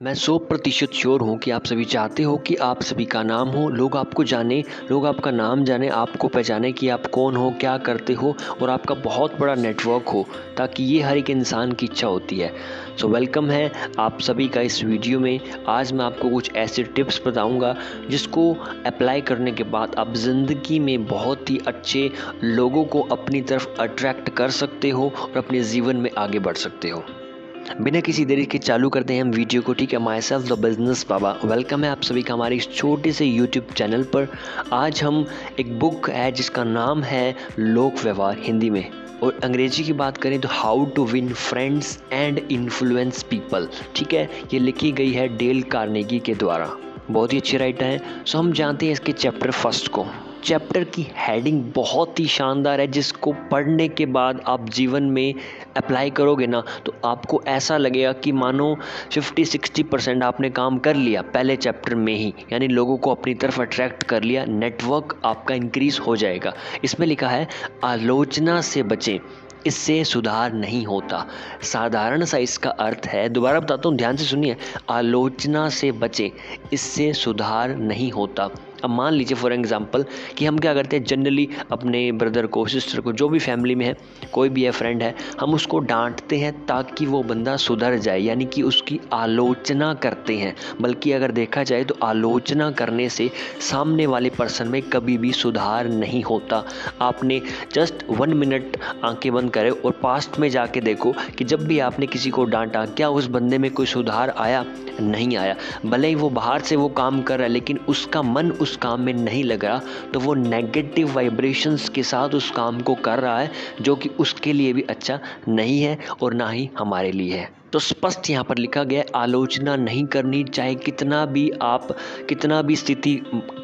मैं 100% श्योर हूँ कि आप सभी चाहते हो कि आप सभी का नाम हो, लोग आपको जाने, लोग आपका नाम जाने, आपको पहचाने कि आप कौन हो, क्या करते हो और आपका बहुत बड़ा नेटवर्क हो, ताकि ये हर एक इंसान की इच्छा होती है। सो वेलकम है आप सभी का इस वीडियो में। आज मैं आपको कुछ ऐसे टिप्स बताऊँगा जिसको अप्लाई करने के बाद आप ज़िंदगी में बहुत ही अच्छे लोगों को अपनी तरफ अट्रैक्ट कर सकते हो और अपने जीवन में आगे बढ़ सकते हो। बिना किसी देरी के चालू करते हैं हम वीडियो को। ठीक है, my self the business Baba, welcome है आप सभी का हमारे इस छोटे से यूट्यूब चैनल पर। आज हम एक बुक है जिसका नाम है लोक व्यवहार हिंदी में, और अंग्रेजी की बात करें तो how to win friends and influence people. ठीक है, ये लिखी गई है डेल कार्नेगी के द्वारा, बहुत ही अच्छे राइटर हैं। सो हम जानते हैं इसके चैप्टर फर्स्ट को। चैप्टर की हेडिंग बहुत ही शानदार है, जिसको पढ़ने के बाद आप जीवन में अप्लाई करोगे ना तो आपको ऐसा लगेगा कि मानो 50-60% आपने काम कर लिया पहले चैप्टर में ही, यानी लोगों को अपनी तरफ अट्रैक्ट कर लिया, नेटवर्क आपका इंक्रीज हो जाएगा। इसमें लिखा है आलोचना से बचें, इससे सुधार नहीं होता। साधारण सा इसका अर्थ है, दोबारा बताता हूँ, ध्यान से सुनिए। आलोचना से बचें, इससे सुधार नहीं होता। अब मान लीजिए फॉर एग्जांपल कि हम क्या करते हैं, जनरली अपने ब्रदर को, सिस्टर को, जो भी फैमिली में है, कोई भी है, फ्रेंड है, हम उसको डांटते हैं ताकि वो बंदा सुधर जाए, यानी कि उसकी आलोचना करते हैं। बल्कि अगर देखा जाए तो आलोचना करने से सामने वाले पर्सन में कभी भी सुधार नहीं होता। आपने जस्ट 1 मिनट आंखें बंद करें और पास्ट में जाके देखो कि जब भी आपने किसी को डांटा, क्या उस बंदे में कोई सुधार आया? नहीं आया। भले ही वो बाहर से वो काम कर रहा है, लेकिन उसका मन उस काम में नहीं लग रहा, तो वो नेगेटिव वाइब्रेशंस के साथ उस काम को कर रहा है, जो कि उसके लिए भी अच्छा नहीं है और ना ही हमारे लिए है। तो स्पष्ट यहाँ पर लिखा गया है, आलोचना नहीं करनी, चाहे कितना भी स्थिति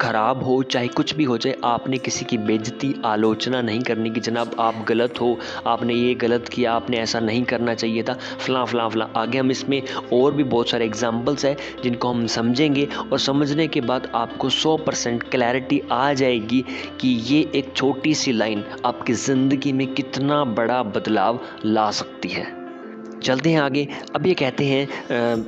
खराब हो, चाहे कुछ भी हो जाए, आपने किसी की बेइज्जती, आलोचना नहीं करनी कि जनाब आप गलत हो, आपने ये गलत किया, आपने ऐसा नहीं करना चाहिए था, फलां फलां फलां। आगे हम इसमें और भी बहुत सारे एग्जाम्पल्स हैं जिनको हम समझेंगे, और समझने के बाद आपको 100% क्लैरिटी आ जाएगी कि ये एक छोटी सी लाइन आपकी ज़िंदगी में कितना बड़ा बदलाव ला सकती है। चलते हैं आगे। अब ये कहते हैं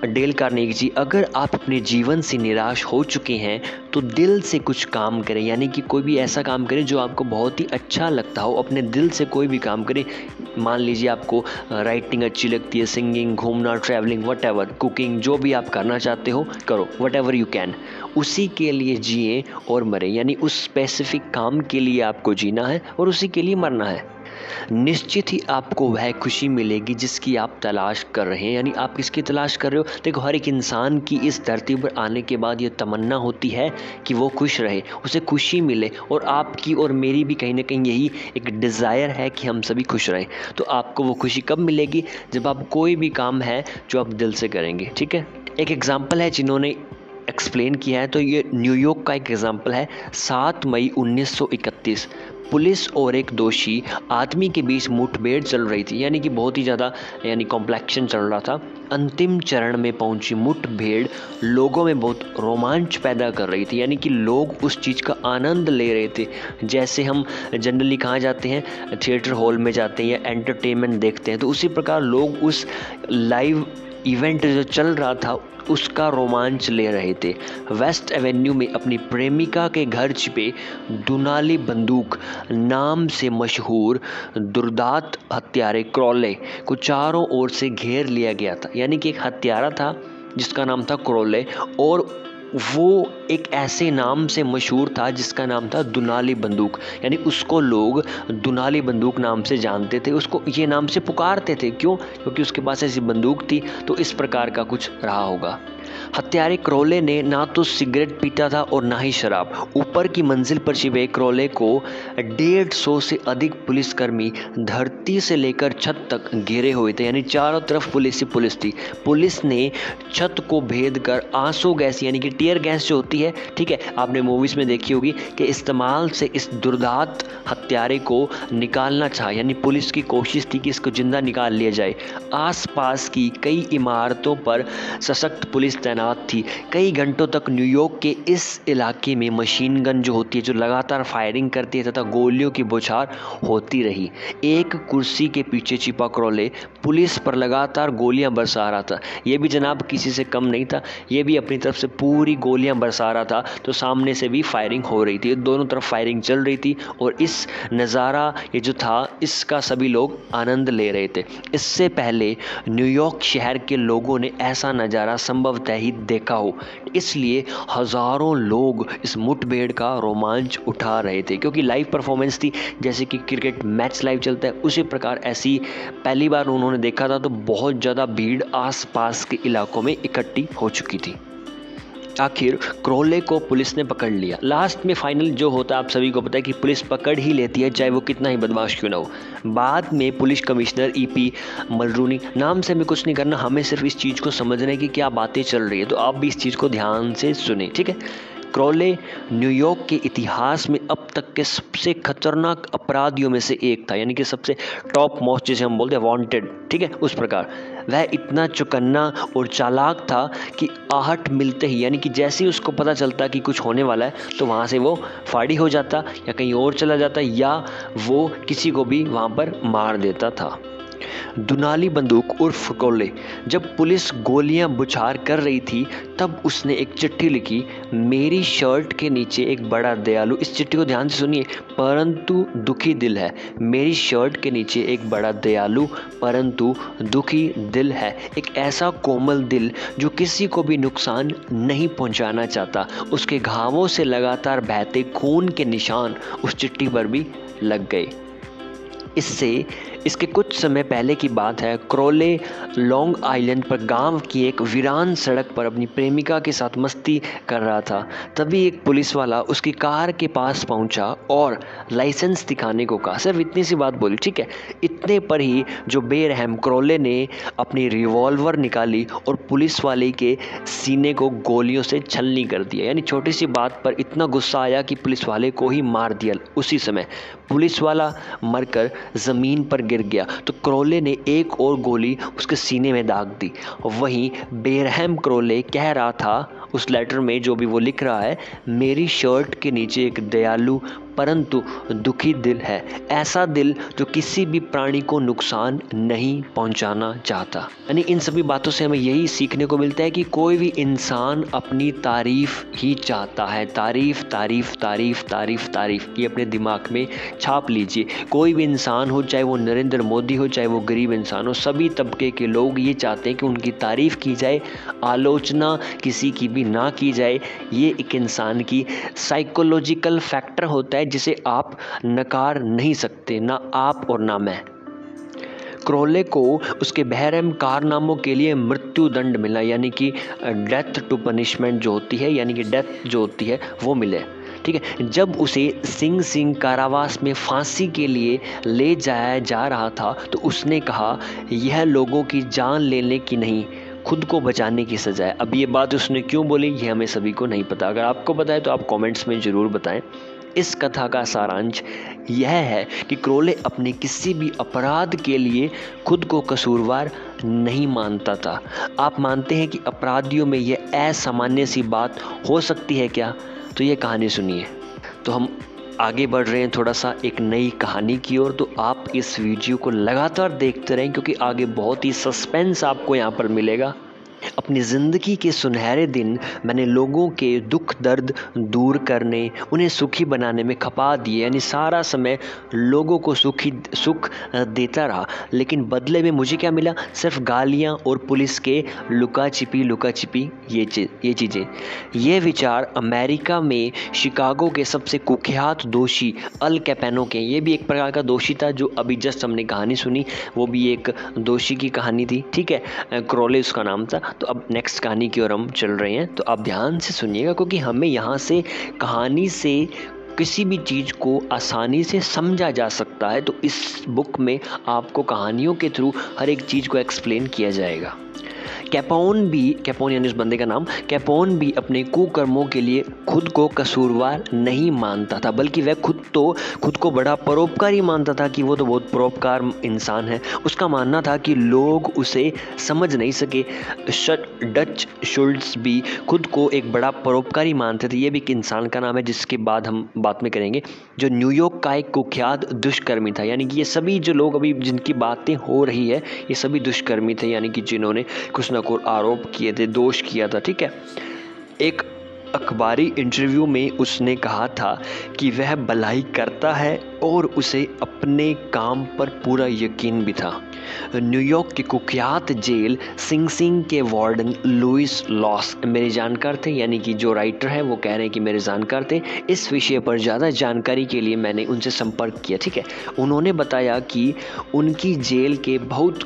डेल कार्नेगी जी, अगर आप अपने जीवन से निराश हो चुके हैं तो दिल से कुछ काम करें, यानी कि कोई भी ऐसा काम करें जो आपको बहुत ही अच्छा लगता हो। अपने दिल से कोई भी काम करें। मान लीजिए आपको राइटिंग अच्छी लगती है, सिंगिंग, घूमना, ट्रैवलिंग, व्हाटएवर, कुकिंग, जो भी आप करना चाहते हो करो, व्हाटएवर यू कैन। उसी के लिए जिए और मरे, यानी उस स्पेसिफिक काम के लिए आपको जीना है और उसी के लिए मरना है। निश्चित ही आपको वह खुशी मिलेगी जिसकी आप तलाश कर रहे हैं। यानी आप किसकी तलाश कर रहे हो? देखो, हर एक इंसान की इस धरती पर आने के बाद ये तमन्ना होती है कि वो खुश रहे, उसे खुशी मिले, और आपकी और मेरी भी कहीं ना कहीं यही एक डिज़ायर है कि हम सभी खुश रहें। तो आपको वो खुशी कब मिलेगी? जब आप कोई भी काम है जो आप दिल से करेंगे। ठीक है, एक एग्जाम्पल है जिन्होंने एक्सप्लेन किया है, तो ये न्यूयॉर्क का एक एग्जाम्पल है। 7 मई 1931 पुलिस और एक दोषी आदमी के बीच मुठभेड़ चल रही थी, यानी कि बहुत ही ज़्यादा कॉम्प्लेक्शन चल रहा था। अंतिम चरण में पहुंची मुठभेड़ लोगों में बहुत रोमांच पैदा कर रही थी, यानी कि लोग उस चीज़ का आनंद ले रहे थे। जैसे हम जनरली कहाँ जाते हैं, थिएटर हॉल में जाते हैं या एंटरटेनमेंट देखते हैं, तो उसी प्रकार लोग उस लाइव इवेंट जो चल रहा था उसका रोमांच ले रहे थे। वेस्ट एवेन्यू में अपनी प्रेमिका के घर छिपे दुनाली बंदूक नाम से मशहूर दुर्दांत हत्यारे क्रोले को चारों ओर से घेर लिया गया था। यानी कि एक हत्यारा था जिसका नाम था क्रोले, और वो एक ऐसे नाम से मशहूर था जिसका नाम था दुनाली बंदूक, यानी उसको लोग दुनाली बंदूक नाम से जानते थे, उसको ये नाम से पुकारते थे। क्यों? क्योंकि उसके पास ऐसी बंदूक थी। तो इस प्रकार का कुछ रहा होगा। हत्यारे क्रोले ने ना तो सिगरेट पीता था और ना ही शराब। ऊपर की मंजिल पर छिपे क्रोले को 150 से अधिक पुलिसकर्मी धरती से लेकर छत तक घेरे हुए थे, यानी चारों तरफ पुलिस ही पुलिस थी। पुलिस ने छत को भेद कर आंसू गैस, यानी कि टीयर गैस जो होती है, ठीक है, आपने मूवीज में देखी होगी, कि इस्तेमाल से इस दुर्दांत हत्यारे को निकालना चाहा, यानी पुलिस की कोशिश थी कि इसको जिंदा निकाल लिया जाए। आसपास की कई इमारतों पर सशक्त पुलिस तैनात थी। कई घंटों तक न्यूयॉर्क के इस इलाके में मशीन गन जो होती है, जो लगातार फायरिंग करती है तथा गोलियों की बौछार होती रही। एक कुर्सी के पीछे छिपा क्रॉले पुलिस पर लगातार गोलियां बरसा रहा था। ये भी जनाब किसी से कम नहीं था, ये भी अपनी तरफ से पूरी गोलियां बरसा रहा था। तो सामने से भी फायरिंग हो रही थी, दोनों तरफ फायरिंग चल रही थी और इस नज़ारा ये जो था इसका सभी लोग आनंद ले रहे थे। इससे पहले न्यूयॉर्क शहर के लोगों ने ऐसा नज़ारा संभवतः ही देखा हो, इसलिए हज़ारों लोग इस मुठभेड़ का रोमांच उठा रहे थे, क्योंकि लाइव परफॉर्मेंस थी। जैसे कि क्रिकेट मैच लाइव चलता है उसी प्रकार ऐसी पहली बार उन्होंने देखा था, तो बहुत ज़्यादा भीड़ आसपास के इलाकों में इकट्ठी हो चुकी थी। आखिर क्रॉले को पुलिस ने पकड़ लिया। लास्ट में फाइनल जो होता है आप सभी को पता है कि पुलिस पकड़ ही लेती है, चाहे वो कितना ही बदमाश क्यों ना हो। बाद में पुलिस कमिश्नर ईपी मलरूनी, नाम से हमें कुछ नहीं करना, हमें सिर्फ इस चीज़ को समझना है कि क्या बातें चल रही है, तो आप भी इस चीज़ को ध्यान से सुने, ठीक है। क्रॉले न्यूयॉर्क के इतिहास में अब तक के सबसे खतरनाक अपराधियों में से एक था, यानी कि सबसे टॉप मोस्ट, जिसे हम बोलते हैं वांटेड, ठीक है, उस प्रकार। वह इतना चौकन्ना और चालाक था कि आहट मिलते ही, यानी कि जैसे ही उसको पता चलता कि कुछ होने वाला है, तो वहाँ से वो फाड़ी हो जाता या कहीं और चला जाता, या वो किसी को भी वहाँ पर मार देता था। दुनाली बंदूक उर्फ क्रॉले जब पुलिस गोलियां बुछार कर रही थी, तब उसने एक चिट्ठी लिखी, मेरी शर्ट के नीचे एक बड़ा दयालु, इस चिट्ठी को ध्यान से सुनिए, परंतु दुखी दिल है। मेरी शर्ट के नीचे एक बड़ा दयालु परंतु दुखी दिल है, एक ऐसा कोमल दिल जो किसी को भी नुकसान नहीं पहुंचाना चाहता। उसके घावों से लगातार बहते खून के निशान उस चिट्ठी पर भी लग गए। इसके कुछ समय पहले की बात है। क्रॉले लॉन्ग आइलैंड पर गांव की एक वीरान सड़क पर अपनी प्रेमिका के साथ मस्ती कर रहा था। तभी एक पुलिस वाला उसकी कार के पास पहुंचा और लाइसेंस दिखाने को कहा। सिर्फ इतनी सी बात बोली, ठीक है। इतने पर ही जो बेरहम क्रॉले ने अपनी रिवॉल्वर निकाली और पुलिस वाले के सीने को गोलियों से छलनी कर दिया। यानी छोटी सी बात पर इतना गुस्सा आया कि पुलिस वाले को ही मार दिया। उसी समय पुलिस वाला मरकर ज़मीन पर गिर गया, तो क्रॉले ने एक और गोली उसके सीने में दाग दी। वहीं बेरहम क्रॉले कह रहा था उस लेटर में, जो भी वो लिख रहा है, मेरी शर्ट के नीचे एक दयालु परंतु दुखी दिल है, ऐसा दिल जो किसी भी प्राणी को नुकसान नहीं पहुंचाना चाहता। यानी इन सभी बातों से हमें यही सीखने को मिलता है कि कोई भी इंसान अपनी तारीफ ही चाहता है। तारीफ तारीफ तारीफ तारीफ तारीफ, ये अपने दिमाग में छाप लीजिए। कोई भी इंसान हो, चाहे वो नरेंद्र मोदी हो, चाहे वो गरीब इंसान हो, सभी तबके के लोग ये चाहते हैं कि उनकी तारीफ की जाए, आलोचना किसी की भी ना की जाए। ये एक इंसान की साइकोलॉजिकल फैक्टर होता है जिसे आप नकार नहीं सकते, ना आप और ना मैं। क्रॉले को उसके बेरहम कारनामों के लिए मृत्यु दंड मिला, यानी कि डेथ टू पनिशमेंट जो होती है, यानी कि डेथ जो होती है वो मिले, ठीक है। जब उसे सिंग सिंग कारावास में फांसी के लिए ले जाया जा रहा था, तो उसने कहा, यह लोगों की जान लेने की नहीं, खुद को बचाने की सजा है। अब ये बात उसने क्यों बोली, ये हमें सभी को नहीं पता। अगर आपको पता है तो आप कमेंट्स में ज़रूर बताएं। इस कथा का सारांश यह है कि क्रॉले अपने किसी भी अपराध के लिए खुद को कसूरवार नहीं मानता था। आप मानते हैं कि अपराधियों में यह असामान्य सी बात हो सकती है क्या? तो ये कहानी सुनिए। तो हम आगे बढ़ रहे हैं थोड़ा सा एक नई कहानी की ओर, तो आप इस वीडियो को लगातार देखते रहें, क्योंकि आगे बहुत ही सस्पेंस आपको यहाँ पर मिलेगा। अपनी ज़िंदगी के सुनहरे दिन मैंने लोगों के दुख दर्द दूर करने, उन्हें सुखी बनाने में खपा दिए, यानी सारा समय लोगों को सुख देता रहा, लेकिन बदले में मुझे क्या मिला? सिर्फ गालियाँ और पुलिस के लुका छिपी ये चीज़ें। ये विचार अमेरिका में शिकागो के सबसे कुख्यात दोषी अल कैपेनो के, ये भी एक प्रकार का दोषी था, जो अभी जस्ट हमने कहानी सुनी वो भी एक दोषी की कहानी थी, ठीक है। क्रॉले उसका नाम था। तो अब नेक्स्ट कहानी की ओर हम चल रहे हैं, तो आप ध्यान से सुनिएगा, क्योंकि हमें यहाँ से कहानी से किसी भी चीज़ को आसानी से समझा जा सकता है। तो इस बुक में आपको कहानियों के थ्रू हर एक चीज़ को एक्सप्लेन किया जाएगा। कैपोन यानी उस बंदे का नाम, कैपोन भी अपने कुकर्मों के लिए खुद को कसूरवार नहीं मानता था, बल्कि वह खुद को बड़ा परोपकारी मानता था कि वो तो बहुत परोपकार इंसान है। उसका मानना था कि लोग उसे समझ नहीं सके। डच शुल्ट्ज भी खुद को एक बड़ा परोपकारी मानते थे। ये भी एक इंसान का नाम है जिसके बाद हम बात में करेंगे, जो न्यूयॉर्क का एक कुख्यात दुष्कर्मी था। यानी कि ये सभी जो लोग अभी जिनकी बातें हो रही है ये सभी दुष्कर्मी थे, यानी कि जिन्होंने कुछ ना कुछ आरोप किए थे, दोष किया था। ठीक है, एक अखबारी इंटरव्यू में उसने कहा था कि वह भलाई करता है और उसे अपने काम पर पूरा यकीन भी था। न्यूयॉर्क की कुख्यात जेल सिंग सिंग के वार्डन लुइस लॉस मेरे जानकार थे, यानी कि जो राइटर है वो कह रहे हैं कि मेरे जानकार थे। इस विषय पर ज़्यादा जानकारी के लिए मैंने उनसे संपर्क किया। ठीक है, उन्होंने बताया कि उनकी जेल के बहुत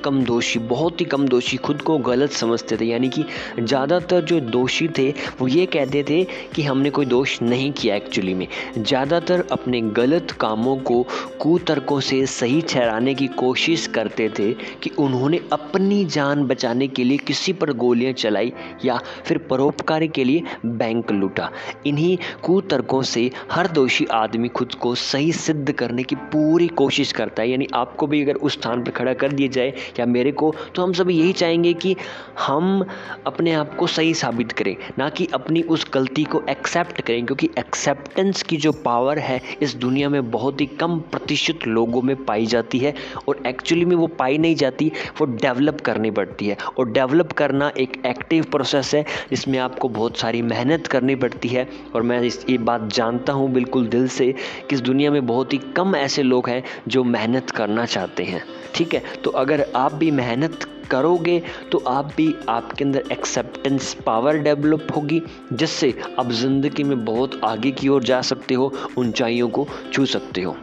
ही कम दोषी खुद को गलत समझते थे। यानी कि ज़्यादातर जो दोषी थे वो ये कहते थे कि हमने कोई दोष नहीं किया। एक्चुअली में ज़्यादातर अपने गलत कामों को कुतर्कों से सही ठहराने की कोशिश करते थे कि उन्होंने अपनी जान बचाने के लिए किसी पर गोलियां चलाई या फिर परोपकारी के लिए बैंक लूटा। इन्हीं कुतर्कों से हर दोषी आदमी खुद को सही सिद्ध करने की पूरी कोशिश करता है। यानी आपको भी अगर उस स्थान पर खड़ा कर दिया जाए या मेरे को, तो हम सभी यही चाहेंगे कि हम अपने आप को सही साबित करें, ना कि अपनी उस गलती को एक्सेप्ट करें, क्योंकि एक्सेप्टेंस की जो पावर है इस दुनिया में बहुत ही कम प्रतिशत लोगों में पाई जाती है। और एक्चुअली में वो पाई नहीं जाती, वो डेवलप करनी पड़ती है। और डेवलप करना एक एक्टिव प्रोसेस है जिसमें आपको बहुत सारी मेहनत करनी पड़ती है। और मैं ये बात जानता हूँ बिल्कुल दिल से कि इस दुनिया में बहुत ही कम ऐसे लोग हैं जो मेहनत करना चाहते हैं। ठीक है, तो अगर आप भी मेहनत करोगे तो आपके अंदर एक्सेप्टेंस पावर डेवलप होगी, जिससे आप ज़िंदगी में बहुत आगे की ओर जा सकते हो, ऊंचाइयों को छू सकते हो।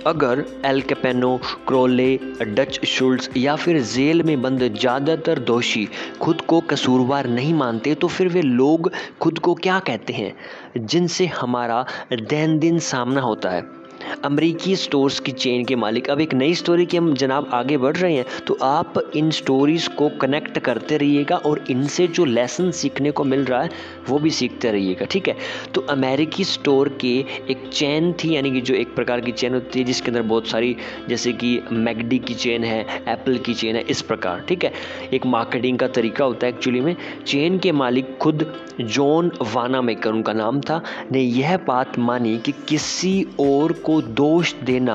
अगर एल कैपेनो, क्रोले, डच शुल्ट्ज या फिर जेल में बंद ज़्यादातर दोषी खुद को कसूरवार नहीं मानते, तो फिर वे लोग खुद को क्या कहते हैं जिनसे हमारा दैनंदिन सामना होता है। अमेरिकी स्टोर्स की चेन के मालिक, अब एक नई स्टोरी की हम जनाब आगे बढ़ रहे हैं, तो आप इन स्टोरीज़ को कनेक्ट करते रहिएगा और इनसे जो लेसन सीखने को मिल रहा है वो भी सीखते रहिएगा। ठीक है, तो अमेरिकी स्टोर के एक चेन थी, यानी कि जो एक प्रकार की चेन होती है जिसके अंदर बहुत सारी, जैसे कि मैकडी की चेन है, एप्पल की चेन है, इस प्रकार। ठीक है, एक मार्केटिंग का तरीका होता है एक्चुअली में। चेन के मालिक खुद जॉन वानामेकर उनका नाम था, ने यह बात मानी कि किसी और को दोष देना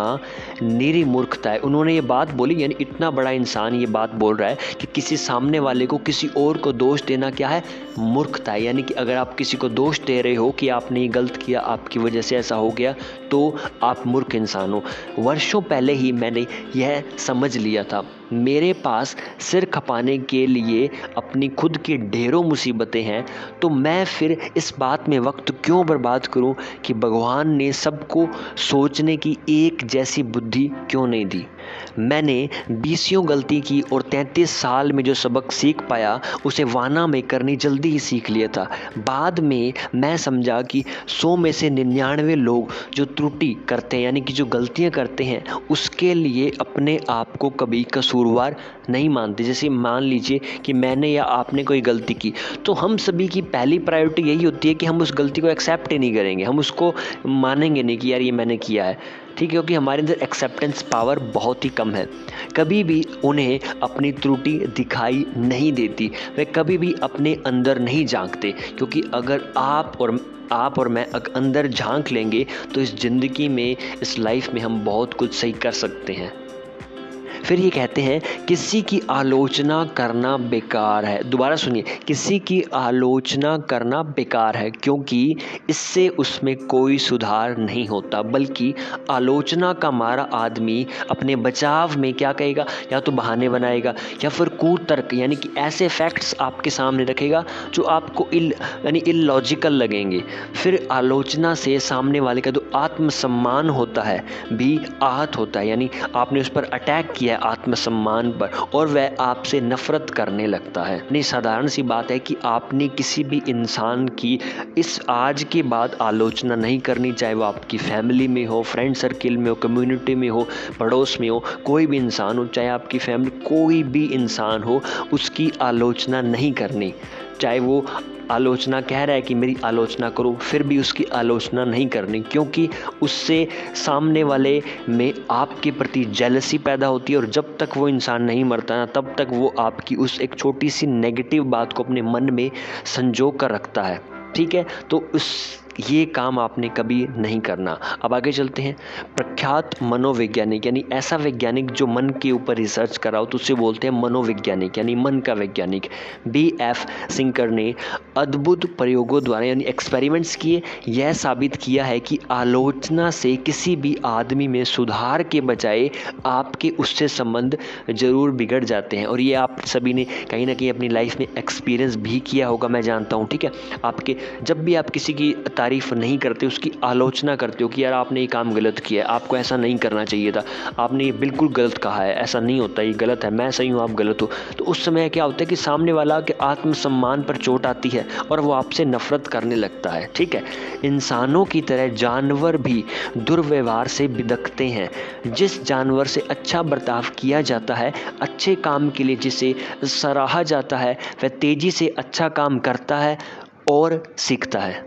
निरी मूर्खता है। उन्होंने ये बात बोली, यानी इतना बड़ा इंसान ये बात बोल रहा है कि किसी सामने वाले को, किसी और को दोष देना क्या है, मूर्खता है। यानी कि अगर आप किसी को दोष दे रहे हो कि आपने ये गलत किया, आपकी वजह से ऐसा हो गया, तो आप मूर्ख इंसान हो। वर्षों पहले ही मैंने यह समझ लिया था। मेरे पास सिर खपाने के लिए अपनी खुद की ढेरों मुसीबतें हैं, तो मैं फिर इस बात में वक्त क्यों बर्बाद करूं कि भगवान ने सबको सोचने की एक जैसी बुद्धि क्यों नहीं दी। मैंने 20 गलती की और 33 साल में जो सबक सीख पाया उसे वानामेकर ने जल्दी ही सीख लिया था। बाद में मैं समझा कि 100 में से 99 लोग जो त्रुटि करते हैं, यानी कि जो गलतियां करते हैं, उसके लिए अपने आप को कभी कसूरवार नहीं मानते। जैसे मान लीजिए कि मैंने या आपने कोई गलती की, तो हम सभी की पहली प्रायोरिटी यही होती है कि हम उस गलती को एक्सेप्ट ही नहीं करेंगे, हम उसको मानेंगे नहीं कि यार ये मैंने किया है। ठीक है, क्योंकि हमारे अंदर एक्सेप्टेंस पावर बहुत ही कम है। कभी भी उन्हें अपनी त्रुटि दिखाई नहीं देती, वे कभी भी अपने अंदर नहीं झांकते, क्योंकि अगर आप और मैं अंदर झांक लेंगे तो इस ज़िंदगी में, इस लाइफ में हम बहुत कुछ सही कर सकते हैं। फिर ये कहते हैं किसी की आलोचना करना बेकार है। दोबारा सुनिए, किसी की आलोचना करना बेकार है, क्योंकि इससे उसमें कोई सुधार नहीं होता, बल्कि आलोचना का मारा आदमी अपने बचाव में क्या कहेगा, या तो बहाने बनाएगा या फिर कुतर्क, यानी कि ऐसे फैक्ट्स आपके सामने रखेगा जो आपको इलॉजिकल लगेंगे। फिर आलोचना से सामने वाले का जो आत्मसम्मान होता है भी आहत होता है। यानी आपने उस पर अटैक किया, आत्मसम्मान पर और वह आपसे नफरत करने लगता है। नहीं, साधारण सी बात है कि आपने किसी भी इंसान की इस आज के बाद आलोचना नहीं करनी, चाहे वो आपकी फैमिली में हो, फ्रेंड सर्किल में हो, कम्युनिटी में हो, पड़ोस में हो, कोई भी इंसान हो, चाहे आपकी फैमिली कोई भी इंसान हो, उसकी आलोचना नहीं करनी। चाहे वो आलोचना कह रहा है कि मेरी आलोचना करो, फिर भी उसकी आलोचना नहीं करनी, क्योंकि उससे सामने वाले में आपके प्रति जेलसी पैदा होती है और जब तक वो इंसान नहीं मरता ना, तब तक वो आपकी उस एक छोटी सी नेगेटिव बात को अपने मन में संजो कर रखता है। ठीक है, तो ये काम आपने कभी नहीं करना। अब आगे चलते हैं। प्रख्यात मनोवैज्ञानिक यानी ऐसा वैज्ञानिक जो मन के ऊपर रिसर्च कर रहा हो, तो उसे बोलते हैं मनोवैज्ञानिक यानी मन का वैज्ञानिक। B.F. सिंकर ने अद्भुत प्रयोगों द्वारा यानी एक्सपेरिमेंट्स किए यह साबित किया है कि आलोचना से किसी भी आदमी में सुधार के बजाय आपके उससे संबंध जरूर बिगड़ जाते हैं। और ये आप सभी ने कहीं ना कहीं अपनी लाइफ में एक्सपीरियंस भी किया होगा, मैं जानता हूँ। ठीक है, आपके जब भी आप किसी की तारीफ नहीं करते, उसकी आलोचना करते हो कि यार आपने ये काम गलत किया है, आपको ऐसा नहीं करना चाहिए था, आपने ये बिल्कुल गलत कहा है, ऐसा नहीं होता, ये गलत है, मैं सही हूँ आप गलत हो, तो उस समय क्या होता है कि सामने वाला के आत्मसम्मान पर चोट आती है और वो आपसे नफरत करने लगता है। ठीक है, इंसानों की तरह जानवर भी दुर्व्यवहार से बिदकते हैं। जिस जानवर से अच्छा बर्ताव किया जाता है, अच्छे काम के लिए जिसे सराहा जाता है, वह तेजी से अच्छा काम करता है और सीखता है।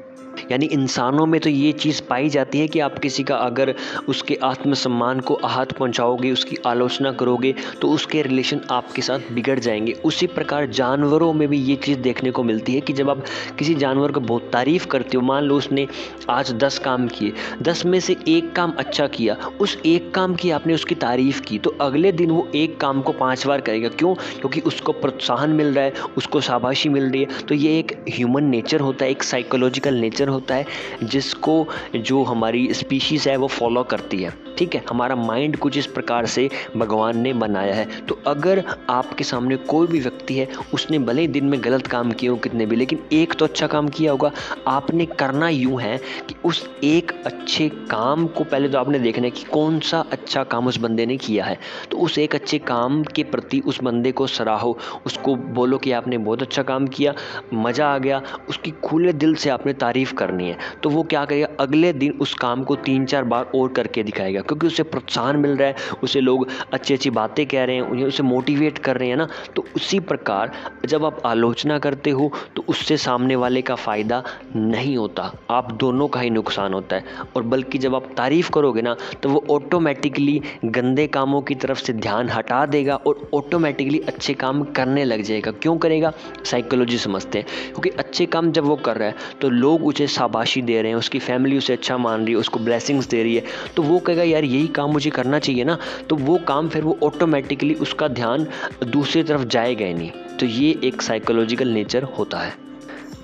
यानी इंसानों में तो ये चीज़ पाई जाती है कि आप किसी का अगर उसके आत्मसम्मान को आहत पहुंचाओगे, उसकी आलोचना करोगे, तो उसके रिलेशन आपके साथ बिगड़ जाएंगे। उसी प्रकार जानवरों में भी ये चीज़ देखने को मिलती है कि जब आप किसी जानवर को बहुत तारीफ़ करते हो, मान लो उसने आज 10 काम किए, 10 में से एक काम अच्छा किया, उस एक काम की आपने उसकी तारीफ़ की, तो अगले दिन वो एक काम को 5 बार करेगा। क्यों? क्योंकि उसको प्रोत्साहन मिल रहा है, उसको शाबाशी मिल रही है। तो ये एक ह्यूमन नेचर होता है, एक साइकोलॉजिकल नेचर होता है, जिसको जो हमारी स्पीशीज़ है वो फॉलो करती है। ठीक है, हमारा माइंड कुछ इस प्रकार से भगवान ने बनाया है। तो अगर आपके सामने कोई भी व्यक्ति है, उसने भले ही दिन में गलत काम किए हो कितने भी, लेकिन एक तो अच्छा काम किया होगा, आपने करना यूँ है कि उस एक अच्छे काम को पहले तो आपने देखना है कि कौन सा अच्छा काम उस बंदे ने किया है। तो उस एक अच्छे काम के प्रति उस बंदे को सराहो, उसको बोलो कि आपने बहुत अच्छा काम किया, मज़ा आ गया, उसकी खुले दिल से आपने तारीफ़ करनी है। तो वो क्या करेगा, अगले दिन उस काम को 3-4 बार और करके दिखाएगा, क्योंकि उसे प्रोत्साहन मिल रहा है, उसे लोग अच्छी अच्छी बातें कह रहे हैं, उन्हें उसे मोटिवेट कर रहे हैं ना। तो उसी प्रकार जब आप आलोचना करते हो तो उससे सामने वाले का फ़ायदा नहीं होता, आप दोनों का ही नुकसान होता है। और बल्कि जब आप तारीफ़ करोगे ना, तो वो ऑटोमेटिकली गंदे कामों की तरफ से ध्यान हटा देगा और ऑटोमेटिकली अच्छे काम करने लग जाएगा। क्यों करेगा? साइकोलॉजी समझते हैं, क्योंकि अच्छे काम जब वो कर रहा है तो लोग उसे शाबाशी दे रहे हैं, उसकी फैमिली उसे अच्छा मान रही है, उसको ब्लेसिंग्स दे रही है, तो वो कहेगा यार यही काम मुझे करना चाहिए ना। तो वो काम फिर वो ऑटोमेटिकली उसका ध्यान दूसरी तरफ जाएगा ही नहीं। तो ये एक साइकोलॉजिकल नेचर होता है।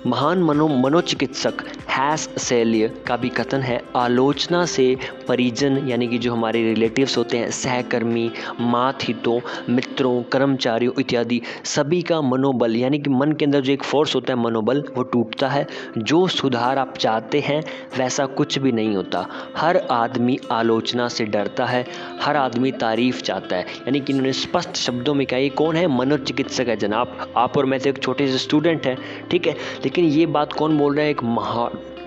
महान मनोचिकित्सक हैस सेलियर का भी कथन है, आलोचना से परिजन यानी कि जो हमारे रिलेटिव्स होते हैं, सहकर्मी, मात हितों, मित्रों, कर्मचारियों इत्यादि सभी का मनोबल यानी कि मन के अंदर जो एक फोर्स होता है मनोबल, वो टूटता है। जो सुधार आप चाहते हैं वैसा कुछ भी नहीं होता। हर आदमी आलोचना से डरता है, हर आदमी तारीफ चाहता है। यानी कि इन्होंने स्पष्ट शब्दों में कहा, ये कौन है? मनोचिकित्सक है जनाब। आप और मैं तो एक छोटे से स्टूडेंट हैं, ठीक है, लेकिन ये बात कौन बोल रहा है?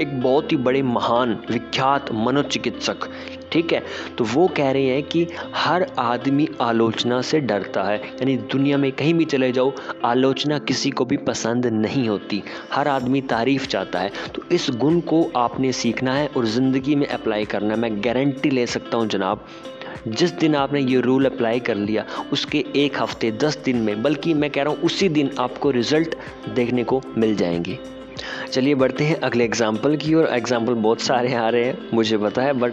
एक बहुत ही बड़े महान विख्यात मनोचिकित्सक, ठीक है। तो वो कह रहे हैं कि हर आदमी आलोचना से डरता है, यानी दुनिया में कहीं भी चले जाओ आलोचना किसी को भी पसंद नहीं होती, हर आदमी तारीफ चाहता है। तो इस गुण को आपने सीखना है और ज़िंदगी में अप्लाई करना है। मैं गारंटी ले सकता हूँ जनाब, जिस दिन आपने ये रूल अप्लाई कर लिया उसके 1 हफ्ते 10 दिन में, बल्कि मैं कह रहा हूँ उसी दिन आपको रिजल्ट देखने को मिल जाएंगे। चलिए बढ़ते हैं अगले एग्जाम्पल की ओर। एग्जाम्पल बहुत सारे आ रहे हैं मुझे पता है, बट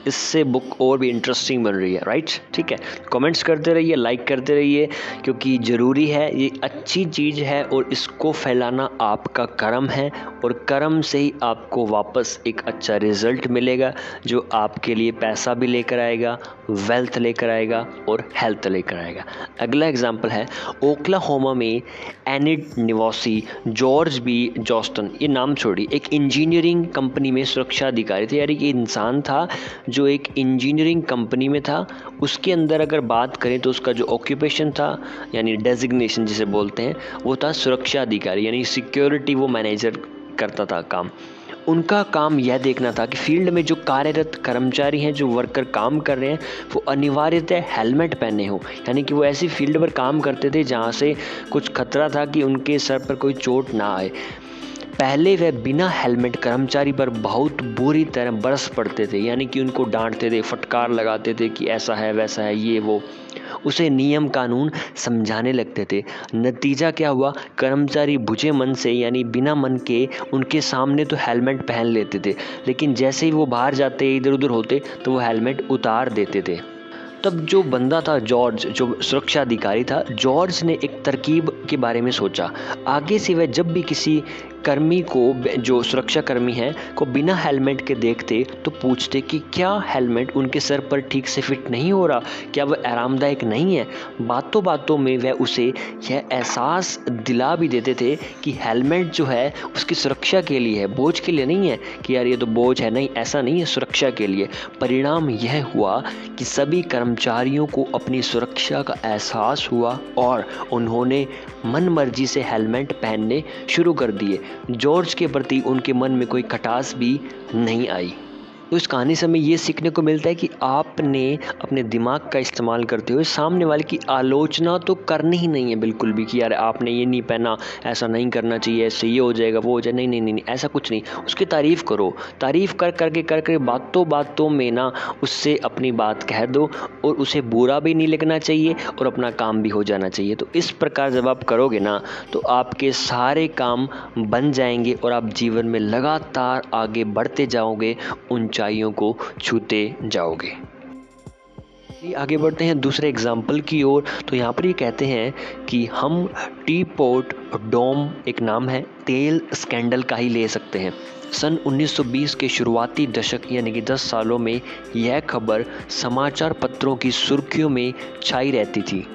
इससे बुक और भी इंटरेस्टिंग बन रही है, राइट? ठीक है, कमेंट्स करते रहिए, लाइक करते रहिए, क्योंकि ज़रूरी है, ये अच्छी चीज़ है और इसको फैलाना आपका कर्म है, और कर्म से ही आपको वापस एक अच्छा रिज़ल्ट मिलेगा जो आपके लिए पैसा भी लेकर आएगा, वेल्थ लेकर आएगा और हेल्थ लेकर आएगा। अगला एग्जाम्पल है ओक्लाहोमा में एनिड निवासी जॉर्ज बी जॉस्टन, ये नाम छोड़िए, एक इंजीनियरिंग कंपनी में सुरक्षा अधिकारी थे। यानी कि इंसान था जो एक इंजीनियरिंग कंपनी में था। उसके अंदर अगर बात करें तो उसका जो ऑक्यूपेशन था यानी डेजिग्नेशन जिसे बोलते हैं वो था सुरक्षा अधिकारी, यानी सिक्योरिटी वो मैनेजर करता था काम। उनका काम यह देखना था कि फील्ड में जो कार्यरत कर्मचारी हैं, जो वर्कर काम कर रहे हैं, वो अनिवार्यतः हेलमेट पहने हो। यानी कि वो ऐसी फील्ड पर काम करते थे जहाँ से कुछ खतरा था कि उनके सर पर कोई चोट ना आए। पहले वह बिना हेलमेट कर्मचारी पर बहुत बुरी तरह बरस पड़ते थे, यानी कि उनको डांटते थे, फटकार लगाते थे कि ऐसा है वैसा है ये वो, उसे नियम कानून समझाने लगते थे। नतीजा क्या हुआ, कर्मचारी बुझे मन से यानी बिना मन के उनके सामने तो हेलमेट पहन लेते थे, लेकिन जैसे ही वो बाहर जाते इधर उधर होते तो वो हेलमेट उतार देते थे। तब जो बंदा था जॉर्ज, जो सुरक्षा अधिकारी था, जॉर्ज ने एक तरकीब के बारे में सोचा। आगे से वह जब भी किसी कर्मी को, जो सुरक्षा कर्मी हैं, को बिना हेलमेट के देखते तो पूछते कि क्या हेलमेट उनके सर पर ठीक से फिट नहीं हो रहा, क्या वह आरामदायक नहीं है। बातों बातों में वह उसे यह एहसास दिला भी देते थे कि हेलमेट जो है उसकी सुरक्षा के लिए है, बोझ के लिए नहीं है कि यार ये तो बोझ है, नहीं ऐसा नहीं है, सुरक्षा के लिए। परिणाम यह हुआ कि सभी कर्मचारियों को अपनी सुरक्षा का एहसास हुआ और उन्होंने मन मर्जी से हेलमेट पहनने शुरू कर दिए। जॉर्ज के प्रति उनके मन में कोई खटास भी नहीं आई। तो इस कहानी से हमें ये सीखने को मिलता है कि आपने अपने दिमाग का इस्तेमाल करते हुए सामने वाले की आलोचना तो करनी ही नहीं है बिल्कुल भी कि यार आपने ये नहीं पहना, ऐसा नहीं करना चाहिए, ऐसे ये हो जाएगा वो हो जाए, नहीं नहीं नहीं, नहीं ऐसा कुछ नहीं। उसकी तारीफ़ करो, तारीफ़ कर करके बातों बातों में ना उससे अपनी बात कह दो और उसे बुरा भी नहीं लगना चाहिए और अपना काम भी हो जाना चाहिए। तो इस प्रकार जब आप करोगे ना तो आपके सारे काम बन जाएंगे और आप जीवन में लगातार आगे बढ़ते जाओगे, ऊंचाइयों को छूते जाओगे। आगे बढ़ते हैं दूसरे एग्जाम्पल की ओर। तो यहाँ पर ये कहते हैं कि हम टी पोट डोम एक नाम है, तेल स्कैंडल का ही ले सकते हैं। सन 1920 के शुरुआती दशक यानी कि 10 सालों में यह खबर समाचार पत्रों की सुर्खियों में छाई रहती थी।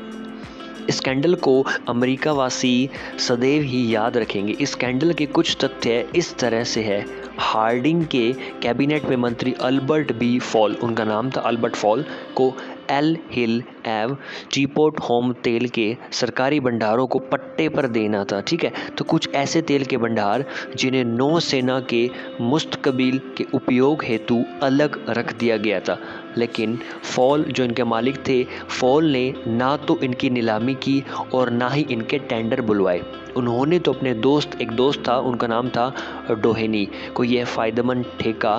स्कैंडल को अमेरिका वासी सदैव ही याद रखेंगे। इस स्कैंडल के कुछ तथ्य इस तरह से है। हार्डिंग के कैबिनेट में मंत्री अल्बर्ट बी फॉल, उनका नाम था अल्बर्ट फॉल, को एल हिल एव टीपोट होम तेल के सरकारी भंडारों को पट्टे पर देना था। ठीक है, तो कुछ ऐसे तेल के भंडार जिन्हें नौसेना के मुस्तकबिल के उपयोग हेतु अलग रख दिया गया था। लेकिन फॉल जो इनके मालिक थे, फॉल ने ना तो इनकी नीलामी की और ना ही इनके टेंडर बुलवाए। उन्होंने तो अपने एक दोस्त था, उनका नाम था डोहेनी, को यह फ़ायदेमंद ठेका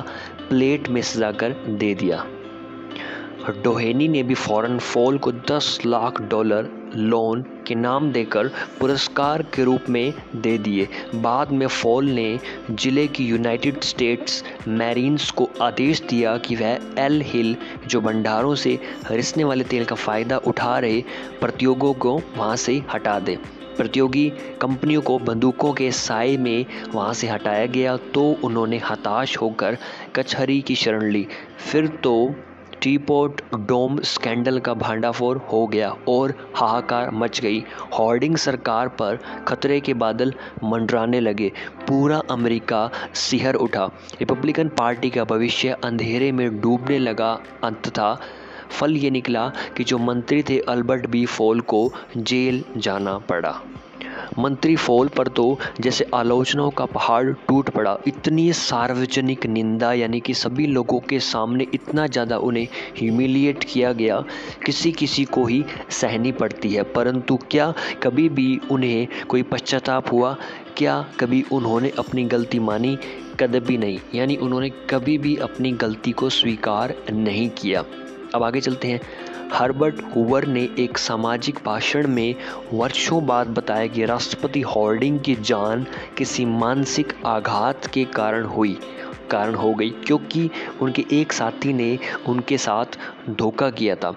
प्लेट में सजाकर दे दिया। डोहेनी ने भी फौरन फॉल को $10 लाख लोन के नाम देकर पुरस्कार के रूप में दे दिए। बाद में फॉल ने जिले की यूनाइटेड स्टेट्स मैरीन्स को आदेश दिया कि वह एल हिल जो भंडारों से रिसने वाले तेल का फ़ायदा उठा रहे प्रतियोगियों को वहाँ से हटा दे। प्रतियोगी कंपनियों को बंदूकों के साए में वहाँ से हटाया गया तो उन्होंने हताश होकर कचहरी की शरण ली। फिर तो टीपोट डोम स्कैंडल का भांडाफोड़ हो गया और हाहाकार मच गई। हॉर्डिंग सरकार पर खतरे के बादल मंडराने लगे। पूरा अमेरिका सिहर उठा। रिपब्लिकन पार्टी का भविष्य अंधेरे में डूबने लगा। अंततः फल ये निकला कि जो मंत्री थे अल्बर्ट बी फॉल को जेल जाना पड़ा। मंत्री फॉल पर तो जैसे आलोचनाओं का पहाड़ टूट पड़ा। इतनी सार्वजनिक निंदा यानी कि सभी लोगों के सामने इतना ज़्यादा उन्हें ह्यूमिलिएट किया गया, किसी किसी को ही सहनी पड़ती है। परंतु क्या कभी भी उन्हें कोई पश्चाताप हुआ? क्या कभी उन्होंने अपनी गलती मानी? कभी नहीं, यानी उन्होंने कभी भी अपनी गलती को स्वीकार नहीं किया। अब आगे चलते हैं। हर्बर्ट हूवर ने एक सामाजिक भाषण में वर्षों बाद बताया कि राष्ट्रपति हॉर्डिंग की जान किसी मानसिक आघात के कारण हो गई क्योंकि उनके एक साथी ने उनके साथ धोखा किया था।